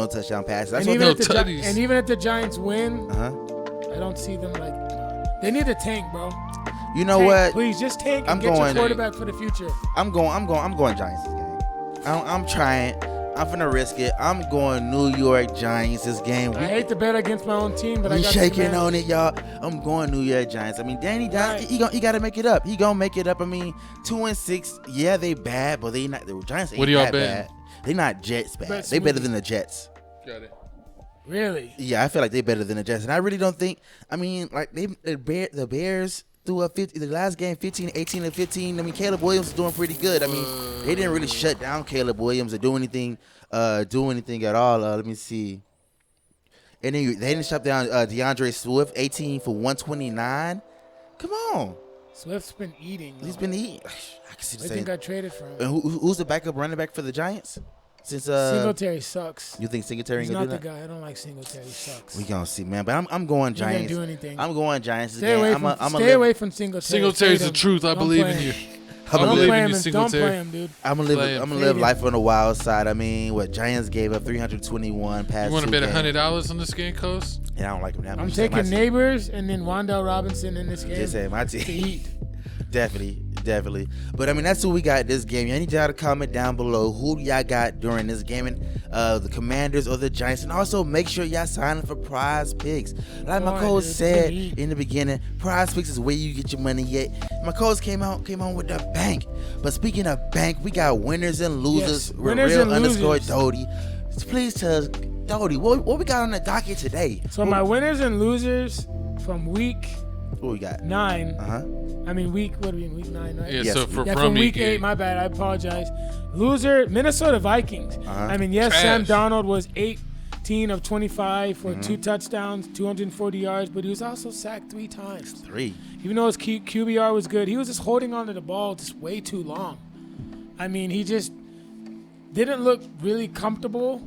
touchdown passes. And even if the Giants win, I don't see them like. They need a tank, bro. You know what? Please just tank and get your quarterback for the future. I'm going Giants this game. I'm trying. I'm finna risk it. I'm going New York Giants this game. I hate to bet against my own team, but I got shaking on it, y'all. I'm going New York Giants. I mean, Danny Dimes, he got to make it up. He gonna make it up. I mean, 2-6. Yeah, they bad, but they not. The Giants ain't bad. They not Jets bad. They better than the Jets. Got it. Really? Yeah, I feel like they better than the Jets, and I really don't think. I mean, like the Bears threw up the last game 18-15. I mean, Caleb Williams is doing pretty good. I mean, they didn't really shut down Caleb Williams or do anything at all. Let me see. And then they didn't shut down DeAndre Swift, 18 for 129. Come on. Swift's been eating. He's been eating. I can see the I same. think I traded for him. And who's the backup running back for the Giants? Since Singletary sucks. You think Singletary He's gonna not do the that? guy. I don't like Singletary. He sucks. We gonna see, man. But I'm going Giants. He didn't do anything. I'm going Giants. Stay away from Singletary. Singletary's the truth. I believe in you. Don't play him, dude. I'm gonna live life on the wild side. I mean, what Giants gave up 321 passes. You want to bet $100 on this game, Coast? Yeah, I don't like him that much. I'm taking Neighbors and then Wan'Dale Robinson in this game. Just say my team. To eat. Definitely. But I mean, that's who we got this game. I need y'all to comment down below who y'all got during this game, and the Commanders or the Giants, and also make sure y'all sign up for Prize Picks. Like my coach said in the beginning, Prize Picks is where you get your money at. My coach came on with the bank. But speaking of bank, we got winners and losers. Yes, winners and losers. Doty. Please tell us, Doty, what we got on the docket today? So my winners and losers from week. What we got? 9. I mean, week 9, right? Yeah, yes. so from week 8, my bad. I apologize. Loser, Minnesota Vikings. I mean, yes, Trash. Sam Darnold was 8 16 of 25 for 2 touchdowns, 240 yards, but he was also sacked 3 times. 3. Even though his QBR was good, he was just holding on to the ball just way too long. I mean, he just didn't look really comfortable.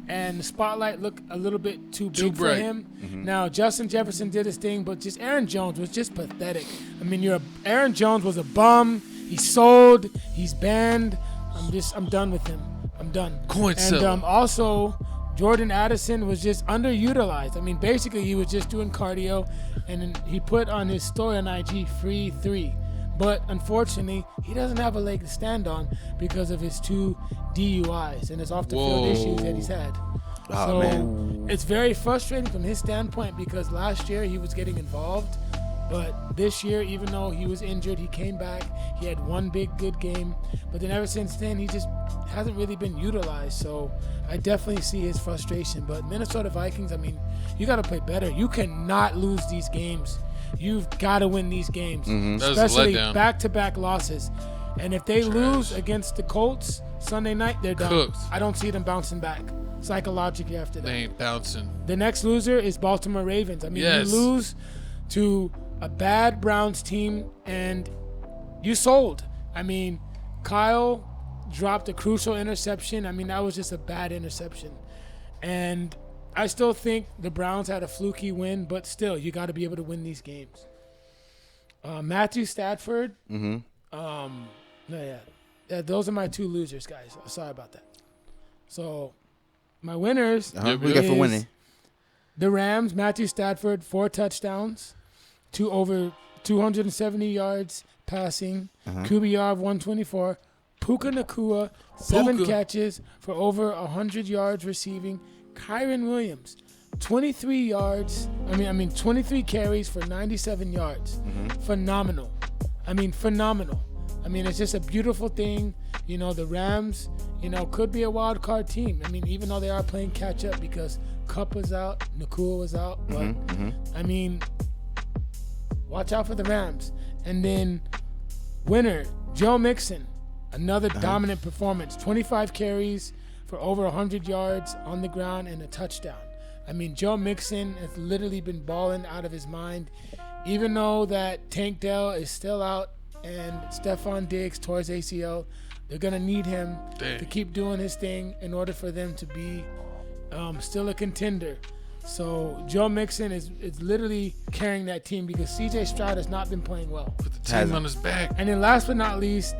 And the spotlight looked a little bit too big for him. Now, Justin Jefferson did his thing, but just Aaron Jones was just pathetic. I mean, Aaron Jones was a bum. He's sold. He's banned. I'm done with him. I'm done. And also, Jordan Addison was just underutilized. I mean, basically, he was just doing cardio, and then he put on his story on IG, free 3. But unfortunately, he doesn't have a leg to stand on because of his 2 DUIs and his off-the-field issues that he's had. Man. It's very frustrating from his standpoint because last year he was getting involved. But this year, even though he was injured, he came back. He had one big good game. But then ever since then, he just hasn't really been utilized. So I definitely see his frustration. But Minnesota Vikings, I mean, you got to play better. You cannot lose these games. You've got to win these games, especially back-to-back losses. And if they lose against the Colts Sunday night, they're done. Cooked. I don't see them bouncing back psychologically after that. They ain't bouncing. The next loser is Baltimore Ravens. I mean, you lose to a bad Browns team, and you sold. I mean, Kyle dropped a crucial interception. I mean, that was just a bad interception. And I still think the Browns had a fluky win, but still, you got to be able to win these games. Matthew Stafford. Those are my 2 losers, guys. Sorry about that. So, my winners. We got for winning. The Rams, Matthew Stafford, 4 touchdowns, over 270 yards passing, QBR of 124. Puka Nacua, 7 catches for over 100 yards receiving. Kyron Williams, 23 carries for 97 yards. Phenomenal. I mean, it's just a beautiful thing. You know, the Rams, could be a wild card team. I mean, even though they are playing catch up because Kupp was out, Nacua was out. But, I mean, watch out for the Rams. And then winner, Joe Mixon, another dominant performance. 25 carries for over 100 yards on the ground and a touchdown. I mean, Joe Mixon has literally been balling out of his mind. Even though that Tank Dell is still out and Stephon Diggs tore his ACL, they're going to need him to keep doing his thing in order for them to be still a contender. So Joe Mixon is literally carrying that team because C.J. Stroud has not been playing well. Put the team on his back. And then last but not least,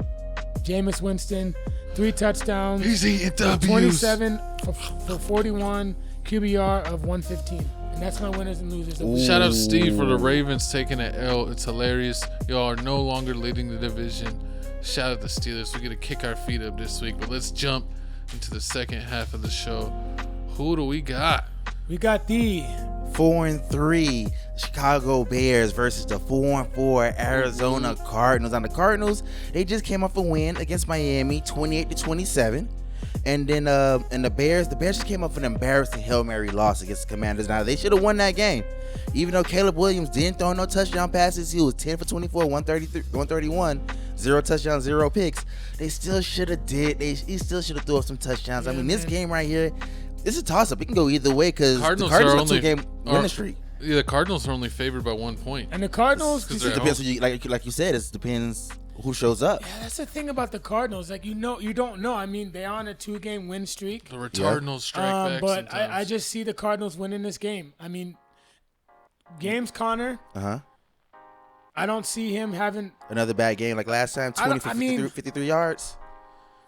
Jameis Winston, 3 touchdowns. He's eating W's. 27 for 41, QBR of 115. And that's my winners and losers. Shout out Steve for the Ravens taking an L. It's hilarious. Y'all are no longer leading the division. Shout out the Steelers. We get to kick our feet up this week. But let's jump into the second half of the show. Who do we got? We got the 4-3 Chicago Bears versus the 4-4 Arizona Cardinals. On the Cardinals, they just came off a win against Miami, 28-27. And then and the Bears just came up with an embarrassing Hail Mary loss against the Commanders. Now, they should have won that game. Even though Caleb Williams didn't throw no touchdown passes, he was 10 for 24, 131, 0 touchdowns, 0 picks. They still should have he still should have threw up some touchdowns. I mean, this game right here, this is a toss-up. It can go either way because the Cardinals are 2-game winning streak. Yeah, the Cardinals are only favored by 1 point. And the Cardinals, it depends who like you said, it depends who shows up. Yeah, that's the thing about the Cardinals. Like, you don't know. I mean, they're on a 2-game win streak. The Cardinals strike back but sometimes. I just see the Cardinals winning this game. I mean, James Conner. I don't see him having another bad game like last time. 53 yards.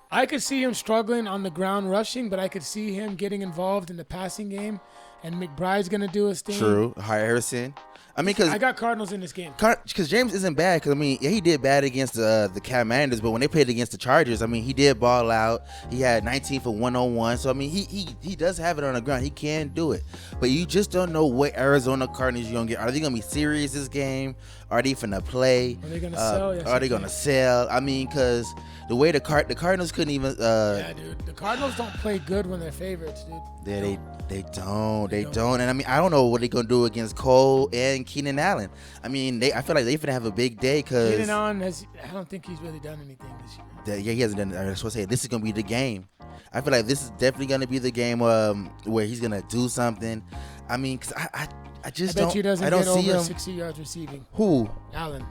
I could see him struggling on the ground rushing, but I could see him getting involved in the passing game, and McBride's going to do his thing. True. Harrison. I mean, because I got Cardinals in this game. Because James isn't bad. Because, I mean, he did bad against the Commanders, but when they played against the Chargers, I mean, he did ball out. He had 19 for 101. So, I mean, he does have it on the ground. He can do it. But you just don't know what Arizona Cardinals you're going to get. Are they going to be serious this game? Are they finna play? Are they going to sell? Yes, are they going to sell? I mean, because the way the Cardinals couldn't even... yeah, dude. The Cardinals don't play good when they're favorites, dude. Yeah, they don't. they don't. And I mean, I don't know what they're gonna do against Cole and Keenan Allen. I mean, I feel like they're gonna have a big day because Keenan Allen I don't think he's really done anything this year. Yeah, he hasn't done it. I was supposed to say this is gonna be the game. I feel like this is definitely gonna be the game where he's gonna do something. I mean, cause I just bet you doesn't I don't get see over him. 60 yards receiving. Who? Allen.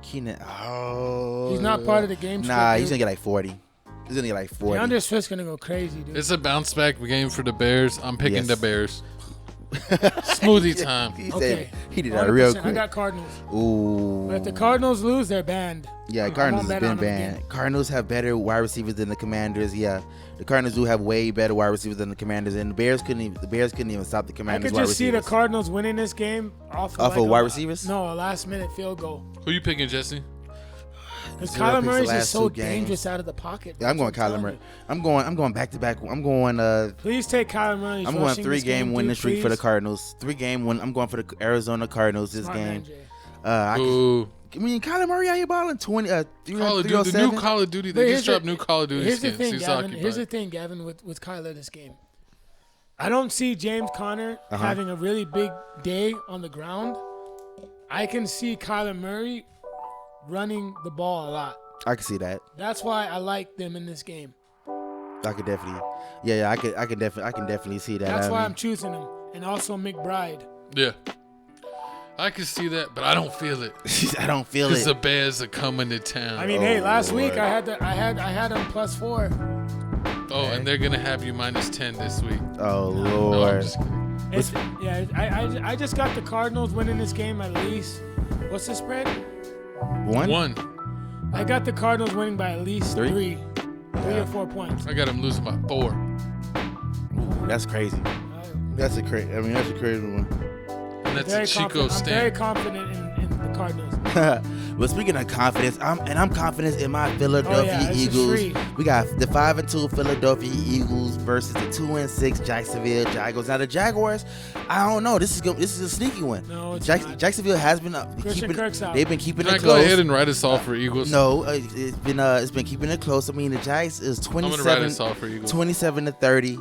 Keenan. Oh. He's not part of the game. Nah, he's gonna get like 40. He's gonna get like 40. DeAndre Swift's gonna go crazy, dude. It's a bounce back game for the Bears. I'm picking Yes. the Bears. Smoothie time. He Okay. said he did that real 100%. I quick. got Cardinals. Ooh. But if the Cardinals lose, they're banned. Yeah, I Cardinals won't has bet on been them again. banned. Cardinals have better wide receivers than the Commanders. Yeah, the Cardinals do have way better wide receivers than the Commanders, and the Bears couldn't even stop the I Commanders' could wide just see the receivers. Cardinals winning this game off Off of wide receivers? No, a last-minute field goal. Who you picking, Jesse? Because Zero Kyler picks the Murray's last just so 2 games. dangerous out of the pocket. Yeah, I'm going That's what Kyler Murray. telling I'm going back to back. I'm going. Please take Kyler Murray. I'm going 3-game winning streak for the Cardinals. 3-game win. I'm going for the Arizona Cardinals this game. Ooh. I mean, Kyler Murray out here balling 20. Call of Duty, the 307. new Call of Duty. They just dropped new Call of Duty Here's the skins. thing, He's Gavin. occupied. Here's the thing, Gavin, with Kyler this game. I don't see James Conner having a really big day on the ground. I can see Kyler Murray running the ball a lot. I can see that. That's why I like them in this game. I could definitely. Yeah, I can definitely see that. That's I why mean, I'm choosing him, and also McBride. Yeah. I can see that, but I don't feel it. I don't feel Because it. the Bears are coming to town. I mean, hey, last Lord. week I had him +4. and they're going to have you -10 this week. Oh No, I'm Lord. just kidding. I just got the Cardinals winning this game at least. What's the spread? One. I got the Cardinals winning by at least 3 or 4 points. I got him losing by 4. That's crazy. That's a crazy. I mean, that's a crazy one. And that's a Chico I'm very stamp. confident in the Cardinals. But speaking of confidence, I'm confident in my Philadelphia it's just Eagles. free. We got the 5-2 Philadelphia Eagles versus the 2-6 Jacksonville Jaguars. Now the Jaguars, I don't know. This is a sneaky one. No, it's not. Jacksonville has been Christian Kirk's out. They've been keeping Can it I go ahead close. and write us off for Eagles? No, it's been keeping it close. I mean, the Jags is I'm going to write us 27 off for Eagles. 27-30.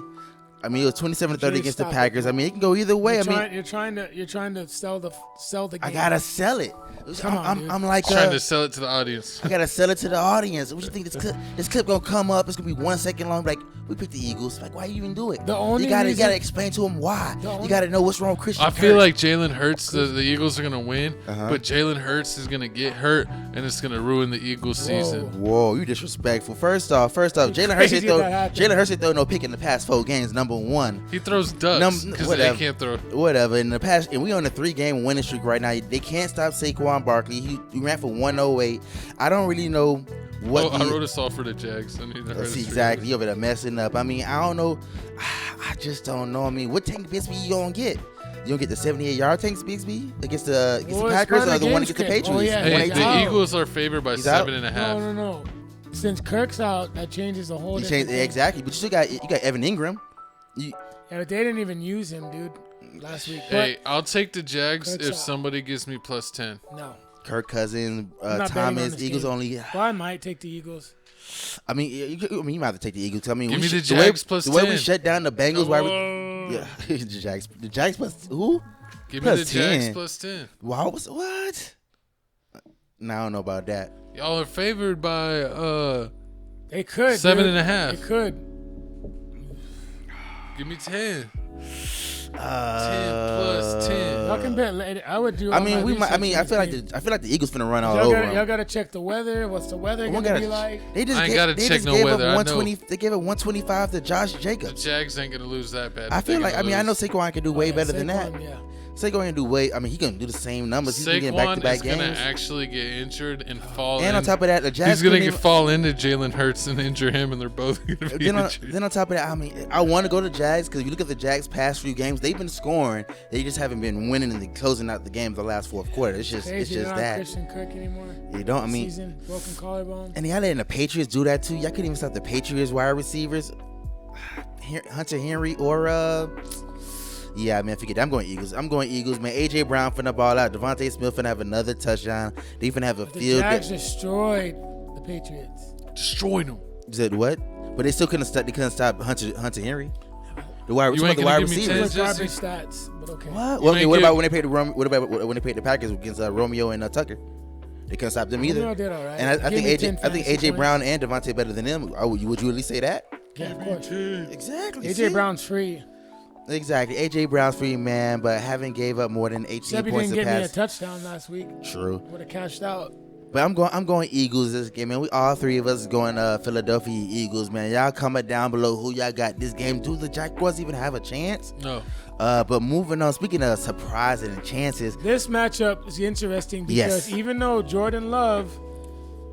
I mean, it was 27-30 Please against the stop it. Packers. I mean, it can go either way. You're trying to sell the game. I gotta sell it. Come on, dude. I'm like Trying to sell it to the audience. I gotta sell it to the audience. What you think this clip gonna come up? It's gonna be 1 second long. Like, we picked the Eagles. Like, why you even do it? The only you gotta reason- explain to them why. The only- You gotta know what's wrong with Christian I feel Kirk. like Jalen Hurts, the Eagles are going to win, Uh-huh. but Jalen Hurts is going to get hurt, and it's going to ruin the Eagles season. Whoa, you disrespectful. First off, Jalen Hurts crazy ain't throw. that happened. Jalen Hurts ain't throw no pick in the past 4 games. Number 1. He throws ducks because they whatever. can't throw. Whatever. In the past, and we on a 3-game winning streak right now. They can't stop Saquon Barkley. He ran for 108. I don't really know what. I wrote us off for the Jags. I need to hurt See, us. exactly. You over there messing up. I mean, I don't know. I just don't know. I mean, what Tank Bigsby you gonna get? You gonna get the 78-yard Tank Bigsby against the Well, it's Packers, part of or the the one game against the script. Patriots? Oh, yeah. Hey, 118. the out. Eagles are favored by He's out. 7.5. No. Since Kirk's out, that changes the whole. You different changed thing. exactly, but you got Evan Ingram. Yeah, but they didn't even use him, dude, last week. Hey, I'll take the Jags Kirk's if out. somebody gives me +10. But no. Kirk Cousins, I'm not betting on Thomas. this Eagles game. only. Well, I might take the Eagles. I mean, you might have to take the Eagles. I mean, Give we me the the way- Jags plus the way we 10. shut down the Bengals. Why? Whoa. Yeah, the Jags. The Jags plus who? Give me the Plus Jags 10. +10. Wow, what? No, I don't know about that. Y'all are favored by They could. 7.5. They could. Give me 10. 10 Uh, plus 10. Y'all can bet later. I would do. I all mean, my we might. I research mean, on I feel like this game. I feel like the Eagles finna run all Y'all over gotta, them. y'all gotta check the weather. What's the weather gonna be like? They just I ain't gave, gotta they check just no gave weather, I up know. 120. They gave up 125 to Josh The Jacobs. Jags ain't going to lose that bad. I feel like. I mean, I know Saquon can do way Yeah, better than that. Saquon, Yeah. Saquon can do way. I mean, he can do the same numbers. He's been getting Saquon back-to-back is going games. to actually get injured and fall And in. on top of that, the Jags He's going couldn't to even- fall into Jalen Hurts and injure him, and they're both going to be Then injured. on top of that, I mean, I want to go to Jags because if you look at the Jags' past few games, they've been scoring. They just haven't been winning and closing out the games the last 4th quarter. It's just Crazy that. not Christian Kirk anymore. You don't. I mean, Season broken collarbone. and y'all letting the Patriots do that too. Y'all couldn't even stop the Patriots wide receivers, Hunter Henry or Yeah, man, forget that. I'm going Eagles. Man, AJ Brown finna ball out. Devontae Smith finna have another touchdown. They finna have a The field. Jags destroyed the Patriots. Destroyed him. Said what? But they still couldn't stop. They couldn't stop Hunter Henry. The wide, You ain't the gonna wide give me receivers. 10 Garbage stats, but okay. What? Well, ain't what give- about when they paid the Packers against Romeo and Tucker? They couldn't stop them either. Romeo did all right. And I Give think me AJ, 10 I think fantasy AJ points. Brown and Devontae better than them. Would you at least say that? Yeah, of course. Exactly. AJ see? Brown's free. Exactly. AJ Brown's free, man, but haven't gave up more than 18 Except he points didn't to get me a pass. touchdown last week. True. Would have cashed out. But I'm going Eagles this game, man. We all three of us is going Philadelphia Eagles, man. Y'all comment down below who y'all got this game. Do the Jaguars even have a chance? No. But moving on, speaking of surprising and chances, This matchup is interesting because Yes. even though Jordan Love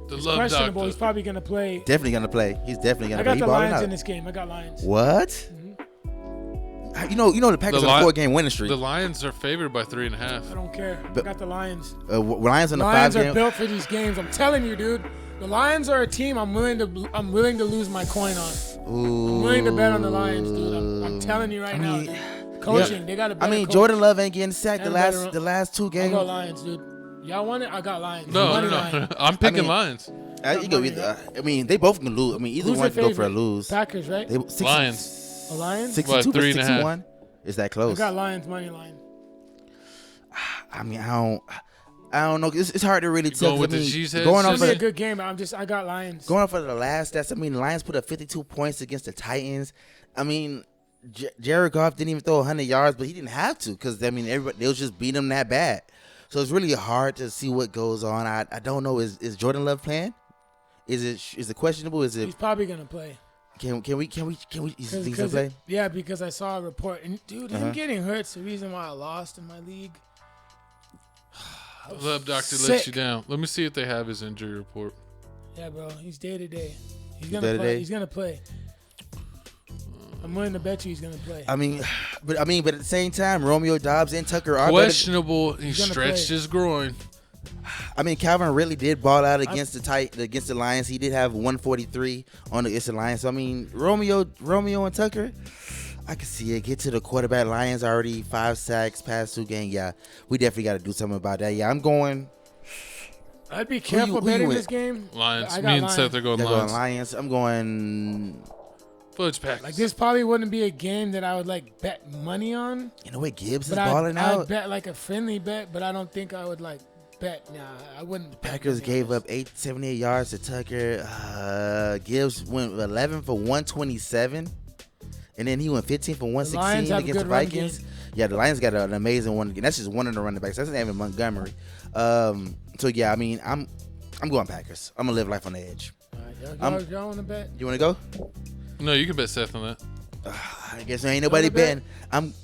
The is love questionable, doctor. he's probably going to play. definitely gonna play. He's definitely I gonna got play. He the balling Lions out. in this game. I got Lions. What? You know the Packers The on a Li- 4-game winning streak. The Lions are favored by 3.5. I don't care. I But- got the Lions. Lions on a Lions are 5-game. built for these games. I'm telling you, dude. The Lions are a team I'm willing to lose my coin on. I'm willing to bet on the Lions, dude. I'm telling you right now. Dude. Coaching, they got a better coach. Jordan Love ain't getting sacked And the last 2 I games. got Lions, dude. Y'all want it? I got Lions. No, Money no, line. no. I'm picking mean- Lions. You go either. I mean, they both can lose. I mean, either Who's one your can go for a favorite? lose. Packers, right? They, Lions. The Lions? 62, What, 3.5? 61. Is that I close? got Lions money line. I mean, I don't know. It's hard to really tell. going 'cause, with I the mean, cheese heads? going It's off gonna of be a good game. I got Lions. going off of the last stats. I mean, the Lions put up 52 points against the Titans. I mean, Jared Goff didn't even throw 100 yards, but he didn't have to because I mean, everybody they was just beating him that bad. So it's really hard to see what goes on. I don't know. Is Jordan Love playing? Is it questionable? Is it? He's probably gonna play. Can we? Is he Because play? yeah, because I saw a report, and dude, him Uh-huh. getting hurt's the reason why I lost in my league. Love doctor Sick. lets you down. Let me see if they have his injury report. Yeah, bro, he's day to day. He's Day gonna to play. day? He's gonna play. I'm willing to bet you he's gonna play. I mean, but at the same time, Romeo Doubs and Tucker are better. Questionable. He gonna stretched play. his groin. I mean, Calvin really did ball out against the Lions. He did have 143 on against the Lions. So I mean, Romeo and Tucker, I can see it. Get to the quarterback. Lions already 5 sacks past 2 games. Yeah, we definitely got to do something about that. Yeah, I'm going. I'd be careful who you betting with? this game. Lions. I Me got and Lions. Seth are going They're Lions. going Lions. I'm going. Fudge Packers. Like this probably wouldn't be a game that I would like bet money on. You know what? Gibbs is But balling I'd out. bet like a friendly bet, but I don't think I would like bet. Nah, I wouldn't. bet Packers money gave on up 878 yards to Tucker. Gibbs went 11 for 127. And then he went 15 for Lions 116 have a against the good run Vikings. game. Yeah, the Lions got an amazing one. That's just one of the running backs. That's not even Montgomery. So yeah, I mean, I'm going Packers. I'm gonna live life on the edge. All right, y'all want to bet? You want to go? No, you can bet Seth on that. I guess there ain't nobody Wanna bet? betting.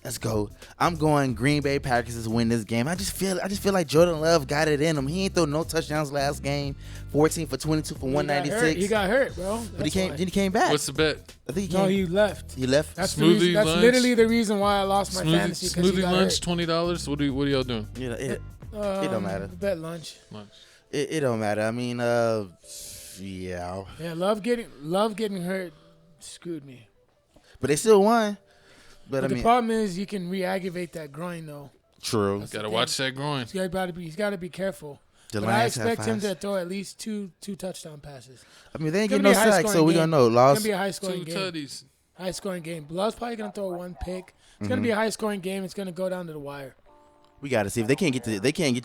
Let's go. I'm going Green Bay Packers to win this game. I just feel like Jordan Love got it in him. He ain't throw no touchdowns last game. 14 for 22 for 196. He got hurt, bro. But he That's why. came back. What's the bet? I think he No, came. he left. He left. That's the Smoothie reason, that's lunch. literally the reason why I lost my fantasy. 'Cause he Smoothie got lunch, hurt. $20. What are y'all doing? You know, it don't matter. Bet lunch. Lunch. It don't matter. I mean, yeah. Yeah, love getting hurt screwed me. But they still won. But I the mean, problem is you can re-aggravate that groin though. true. Gotta watch that groin. He's got to be careful. The But I Lions have expect him five. to throw at least two touchdown passes. I mean, they ain't It's getting gonna no be a sacks, so high-scoring we game. gonna know. It's Lost. gonna be a high-scoring Two game. tutties. High-scoring game. Love's probably gonna throw one pick. It's Mm-hmm. gonna be a high-scoring game. It's gonna go down to the wire. We gotta see if they can't get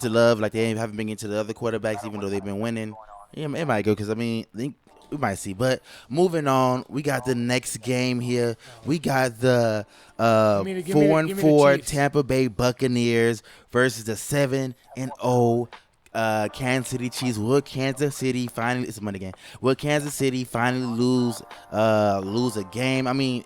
to Love like they haven't been getting to the other quarterbacks, even though they've been winning. Yeah, it might go because I mean, we might see. But moving on, we got the next game here. We got the Give me the 4-4 Chiefs. Tampa Bay Buccaneers versus the 7-0 Kansas City Chiefs. Will Kansas City finally? It's a Monday game. Will Kansas City finally lose a game? I mean,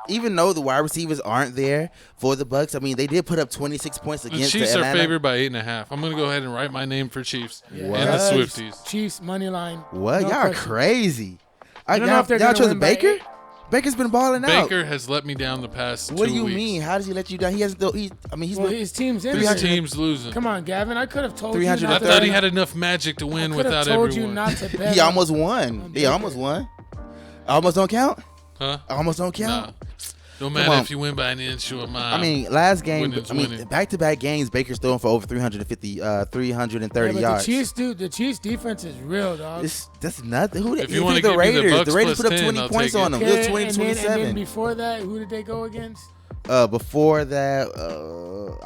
even though the wide receivers aren't there for the Bucs, I mean, they did put up 26 points The against Chiefs the are Atlanta. favored by 8.5. I'm gonna go ahead and write my name for Chiefs Yeah. and What? the Swifties. Chiefs money line. What? No Y'all are question. crazy. don't know if they're y'all gonna chose win by Baker? 8. Baker's been balling out. Baker has let me down the past What 2 do you weeks. mean? How does he let you down? He hasn't. He's Well, been. his team's in His there. team's losing. Come on, Gavin. I could have told you 300 not I to. thought he had enough magic to win I could have without told everyone. you not to bet. He on- almost won. on He Baker. almost won. Almost don't count. Huh? Almost don't count. Nah. No matter if you win by an inch or a mile. I mean, last game, winning. back-to-back games, Baker's throwing for over 330 yards. The Chiefs defense is real, dog. That's nothing. If you want to give me the Bucks the Raiders plus put up 10, 20 I'll points take on them. it. It was 20-27. And then before that, who did they go against? Before that,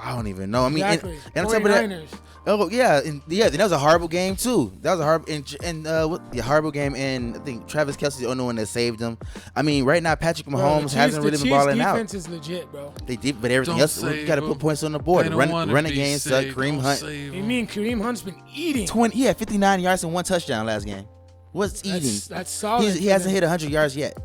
I don't even know. I mean, Exactly. and on top of that, 49ers. oh yeah, that was a horrible game too. That was a horrible game, and I think Travis Kelce's the only one that saved them. I mean, right now Patrick Mahomes hasn't really been balling out. The Chiefs defense is legit, bro. They did, but everything else, we got to put points on the board. Running game suck. Kareem Hunt. You mean Kareem Hunt's been eating? 59 yards and 1 touchdown last game. What's eating? That's solid. He hasn't hit 100 yards yet.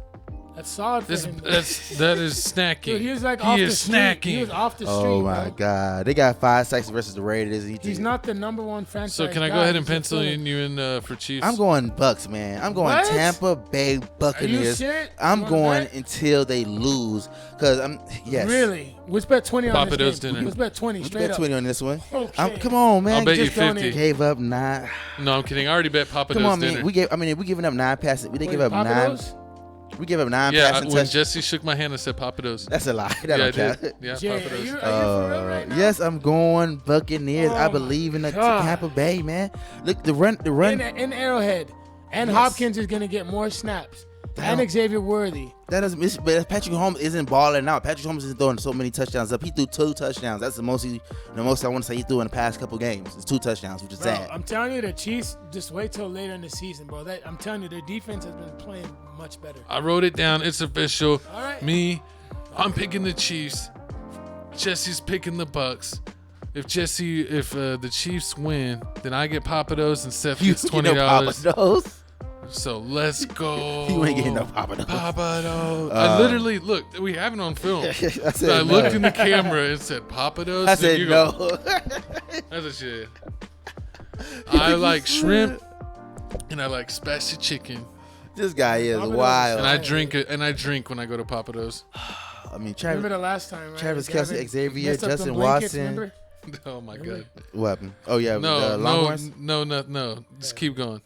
That's solid for him. That is snacking. Dude, he was like off the street. snacking. He was off the street. Oh my God, they got 5 sacks versus the Raiders. He's not the number one franchise. So can I go ahead and pencil you in for Chiefs? I'm going Bucks, man. I'm going Tampa Bay Buccaneers. Are you serious? I'm going until they lose, cause yes. Really? Let's bet 20 on this Dinner. game. Let's bet 20 Let's straight bet up. 20 on this one. Okay. Come on, man. I'll bet you Just 50. Gave up 9. No, I'm kidding. I already bet Papa Come Do's on, dinner. man. We giving up 9 passes. We didn't give up 9. Papados? We give up 9 Yeah, passing when touchdowns. Jesse shook my hand, I said Papa Do's. That's a lie. That Yeah, I don't count. did. Yeah, Jay, Papa are Do's. you for real right now? Yes, I'm going Buccaneers. Oh I my believe in the God. Tampa Bay, man. Look, the run. In Arrowhead. And Yes. Hopkins is going to get more snaps. And Xavier Worthy. That doesn't. But Patrick Mahomes isn't balling out. Patrick Mahomes isn't throwing so many touchdowns up. He threw 2 touchdowns. That's the most I want to say he threw in the past couple games. It's 2 touchdowns, which is Bro, sad. I'm telling you, the Chiefs, just wait till later in the season, bro. I'm telling you, their defense has been playing much better. I wrote it down. It's official. All right. I'm picking the Chiefs. Jesse's picking the Bucks. If the Chiefs win, then I get Papa Do's and Seth gets $20. Papados. So let's go. You ain't getting no Papados. Papa Do's. I literally look. We have it on film. I said So I no. looked in the camera and said Papa Do's. I said no. That's a shit. I like shrimp and I like spicy chicken. This guy is Papados. wild. And I drink when I go to Papa Do's. I mean, Remember the last time, right? Travis Gavin Kelce, Xavier, messed up them Justin blankets, Watson. remember? Oh my god. What happened? Oh yeah, the No, Longhorns. no. Just keep going.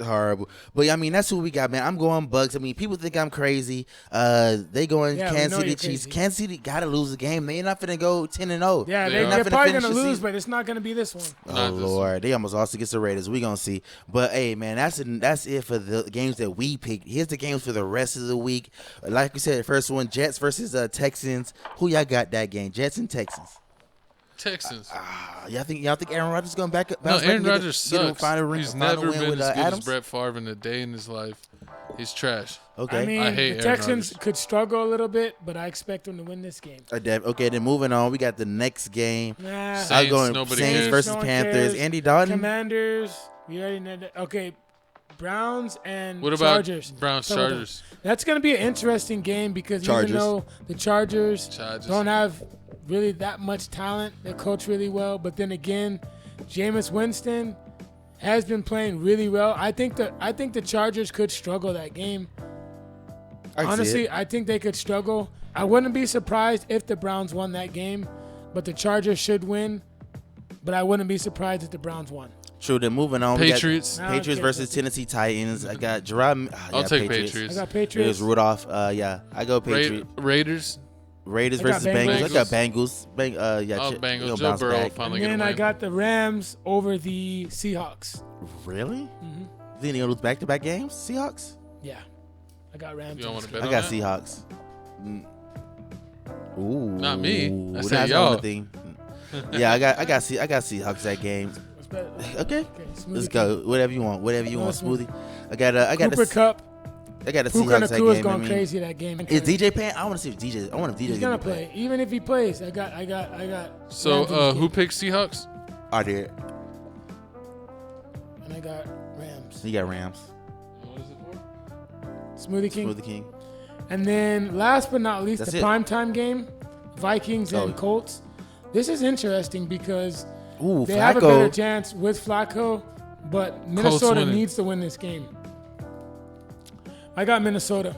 Horrible. But I mean, that's who we got, man. I'm going Bucks. I mean, people think I'm crazy. They going Yeah, we Kansas know City you're Chiefs. crazy. Kansas City gotta lose the game. They're not finna go 10-0. Yeah, They're they're not finna probably finish going to the lose, season. but it's not going to be this one. Oh Not this Lord, they almost lost against the Raiders. We gonna see. But hey, man, that's it for the games that we picked. Here's the games for the rest of the week. Like we said, the first one, Jets versus Texans. Who y'all got that game? Jets and Texans. Texans. Y'all think Aaron Rodgers is gonna back up? No, bounce back Aaron and get a- Rodgers get a sucks. final He's final never win been with, as good Adams? as Brett Favre in a day in his life. He's trash. Okay. I mean, I hate the Aaron Texans Rodgers. could struggle a little bit, but I expect them to win this game. Okay, then moving on, we got the next game. Nah. Saints, I'm going nobody Saints cares. versus No one Panthers. cares. Andy Dalton. Commanders. We already know that. Okay, Browns and What about Chargers. Browns Talk about Chargers? that. That's going to be an interesting game because Chargers. even though the Chargers Chargers. don't have really that much talent, they coach really well. But then again, Jameis Winston has been playing really well. I think the Chargers could struggle that game. I can see Honestly, it. I think they could struggle. I wouldn't be surprised if the Browns won that game, but the Chargers should win. But I wouldn't be surprised if the Browns won. True. Then moving on, Patriots. we got Patriots versus Tennessee Titans. I got Gerard. I'll take I Patriots. got It Patriots. was Rudolph. Yeah, I go Patriots. Raiders. Raiders I got versus Bengals. I got Bengals. Bengals. Yeah, Oh, Ch- Bengals. he'll Joe bounce Burrow back. finally And gonna then I win. got the Rams over the Seahawks. Really? Mm-hmm. Then you lose back-to-back games. Seahawks. Yeah, I got Rams. You don't in want to this bet I on got that? Seahawks. Ooh. Not me. I That's said the y'all. only thing. Yeah, I got Seahawks that game. game. Let's bet. Okay. Smoothie Let's go. Whatever you want. Whatever you No, want. smoothie. Smoothie. I got Cooper Cup. I got the Puka Seahawks that Nakua's game. going crazy that game. Is DJ playing? I want to see if DJ. I want if DJ He's gonna play. Even if he plays, I got. So Rams in this who game. picked Seahawks? I did. And I got Rams. You got Rams. What is it for? Smoothie King. Smoothie King. And then last but not least, That's the it. primetime game, Vikings and Oh. Colts. This is interesting because Ooh, they have a better Flacco. chance with Flacco, but Minnesota winning. needs to win this game. I got Minnesota.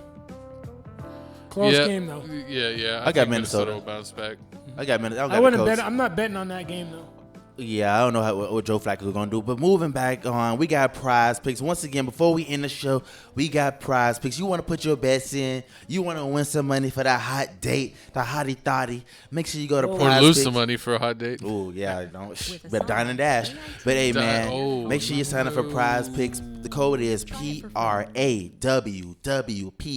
Close Yeah. game though. Yeah. I got think Minnesota. will bounce back. I got Minnesota. I wouldn't bet. I'm not betting on that game though. Yeah, I don't know what Joe Flacco's going to do. But moving back on, we got prize picks. Once again, before we end the show, we got prize picks. You want to put your bets in. You want to win some money for that hot date, the hottie thottie. Make sure you go to prize picks. Or lose some money for a hot date. Oh, yeah. Better dine and dash. But, hey, man, make sure you sign up for prize picks. The code is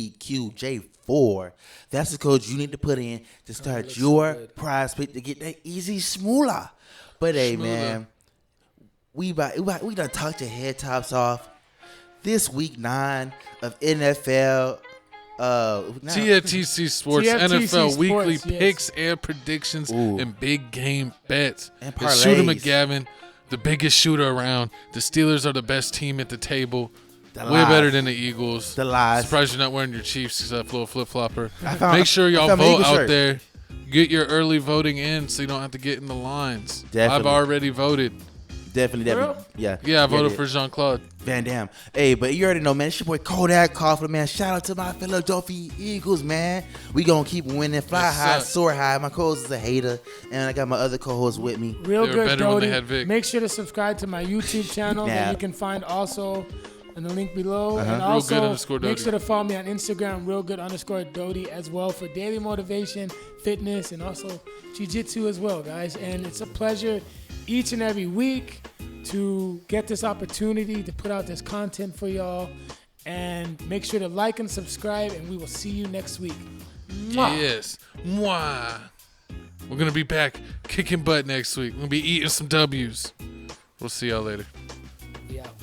PRAWWPQJ4. That's the code you need to put in to start your prize pick to get that easy smoolah. But hey, man, we done talked your head tops off. This week 9 of NFL, TFTC Sports, TFTC NFL Sports, weekly yes. picks and predictions and big game bets. And It's Shooter parlays. McGavin, the biggest shooter around. The Steelers are the best team at the table. The Way lies. better than the Eagles. The lies. Surprised you're not wearing your Chiefs little flip-flopper. found- Make sure I y'all found my vote Eagle out shirt. there. Get your early voting in so you don't have to get in the lines. Definitely. I've already voted. Definitely. Yeah. Yeah, I voted did. for Jean-Claude. Van Dam. Hey, but you already know, man. It's your boy Kodak Coughlin, man. Shout out to my Philadelphia Eagles, man. We gonna keep winning. Fly Yes, high, sir. soar high. My co-host is a hater, and I got my other co-host with me. Real They were good, better when they Dodie. had Vic. Make sure to subscribe to my YouTube channel Yeah. that you can find also in the link below. And Real also, good underscore make Dodie. sure to follow me on Instagram, realgood_Dodie as well for daily motivation, fitness, and also jiu-jitsu as well, guys. And it's a pleasure each and every week to get this opportunity to put out this content for y'all. And make sure to like and subscribe, and we will see you next week. Mwah. Yes. Mwah. We're going to be back kicking butt next week. We're going to be eating some W's. We'll see y'all later. We out.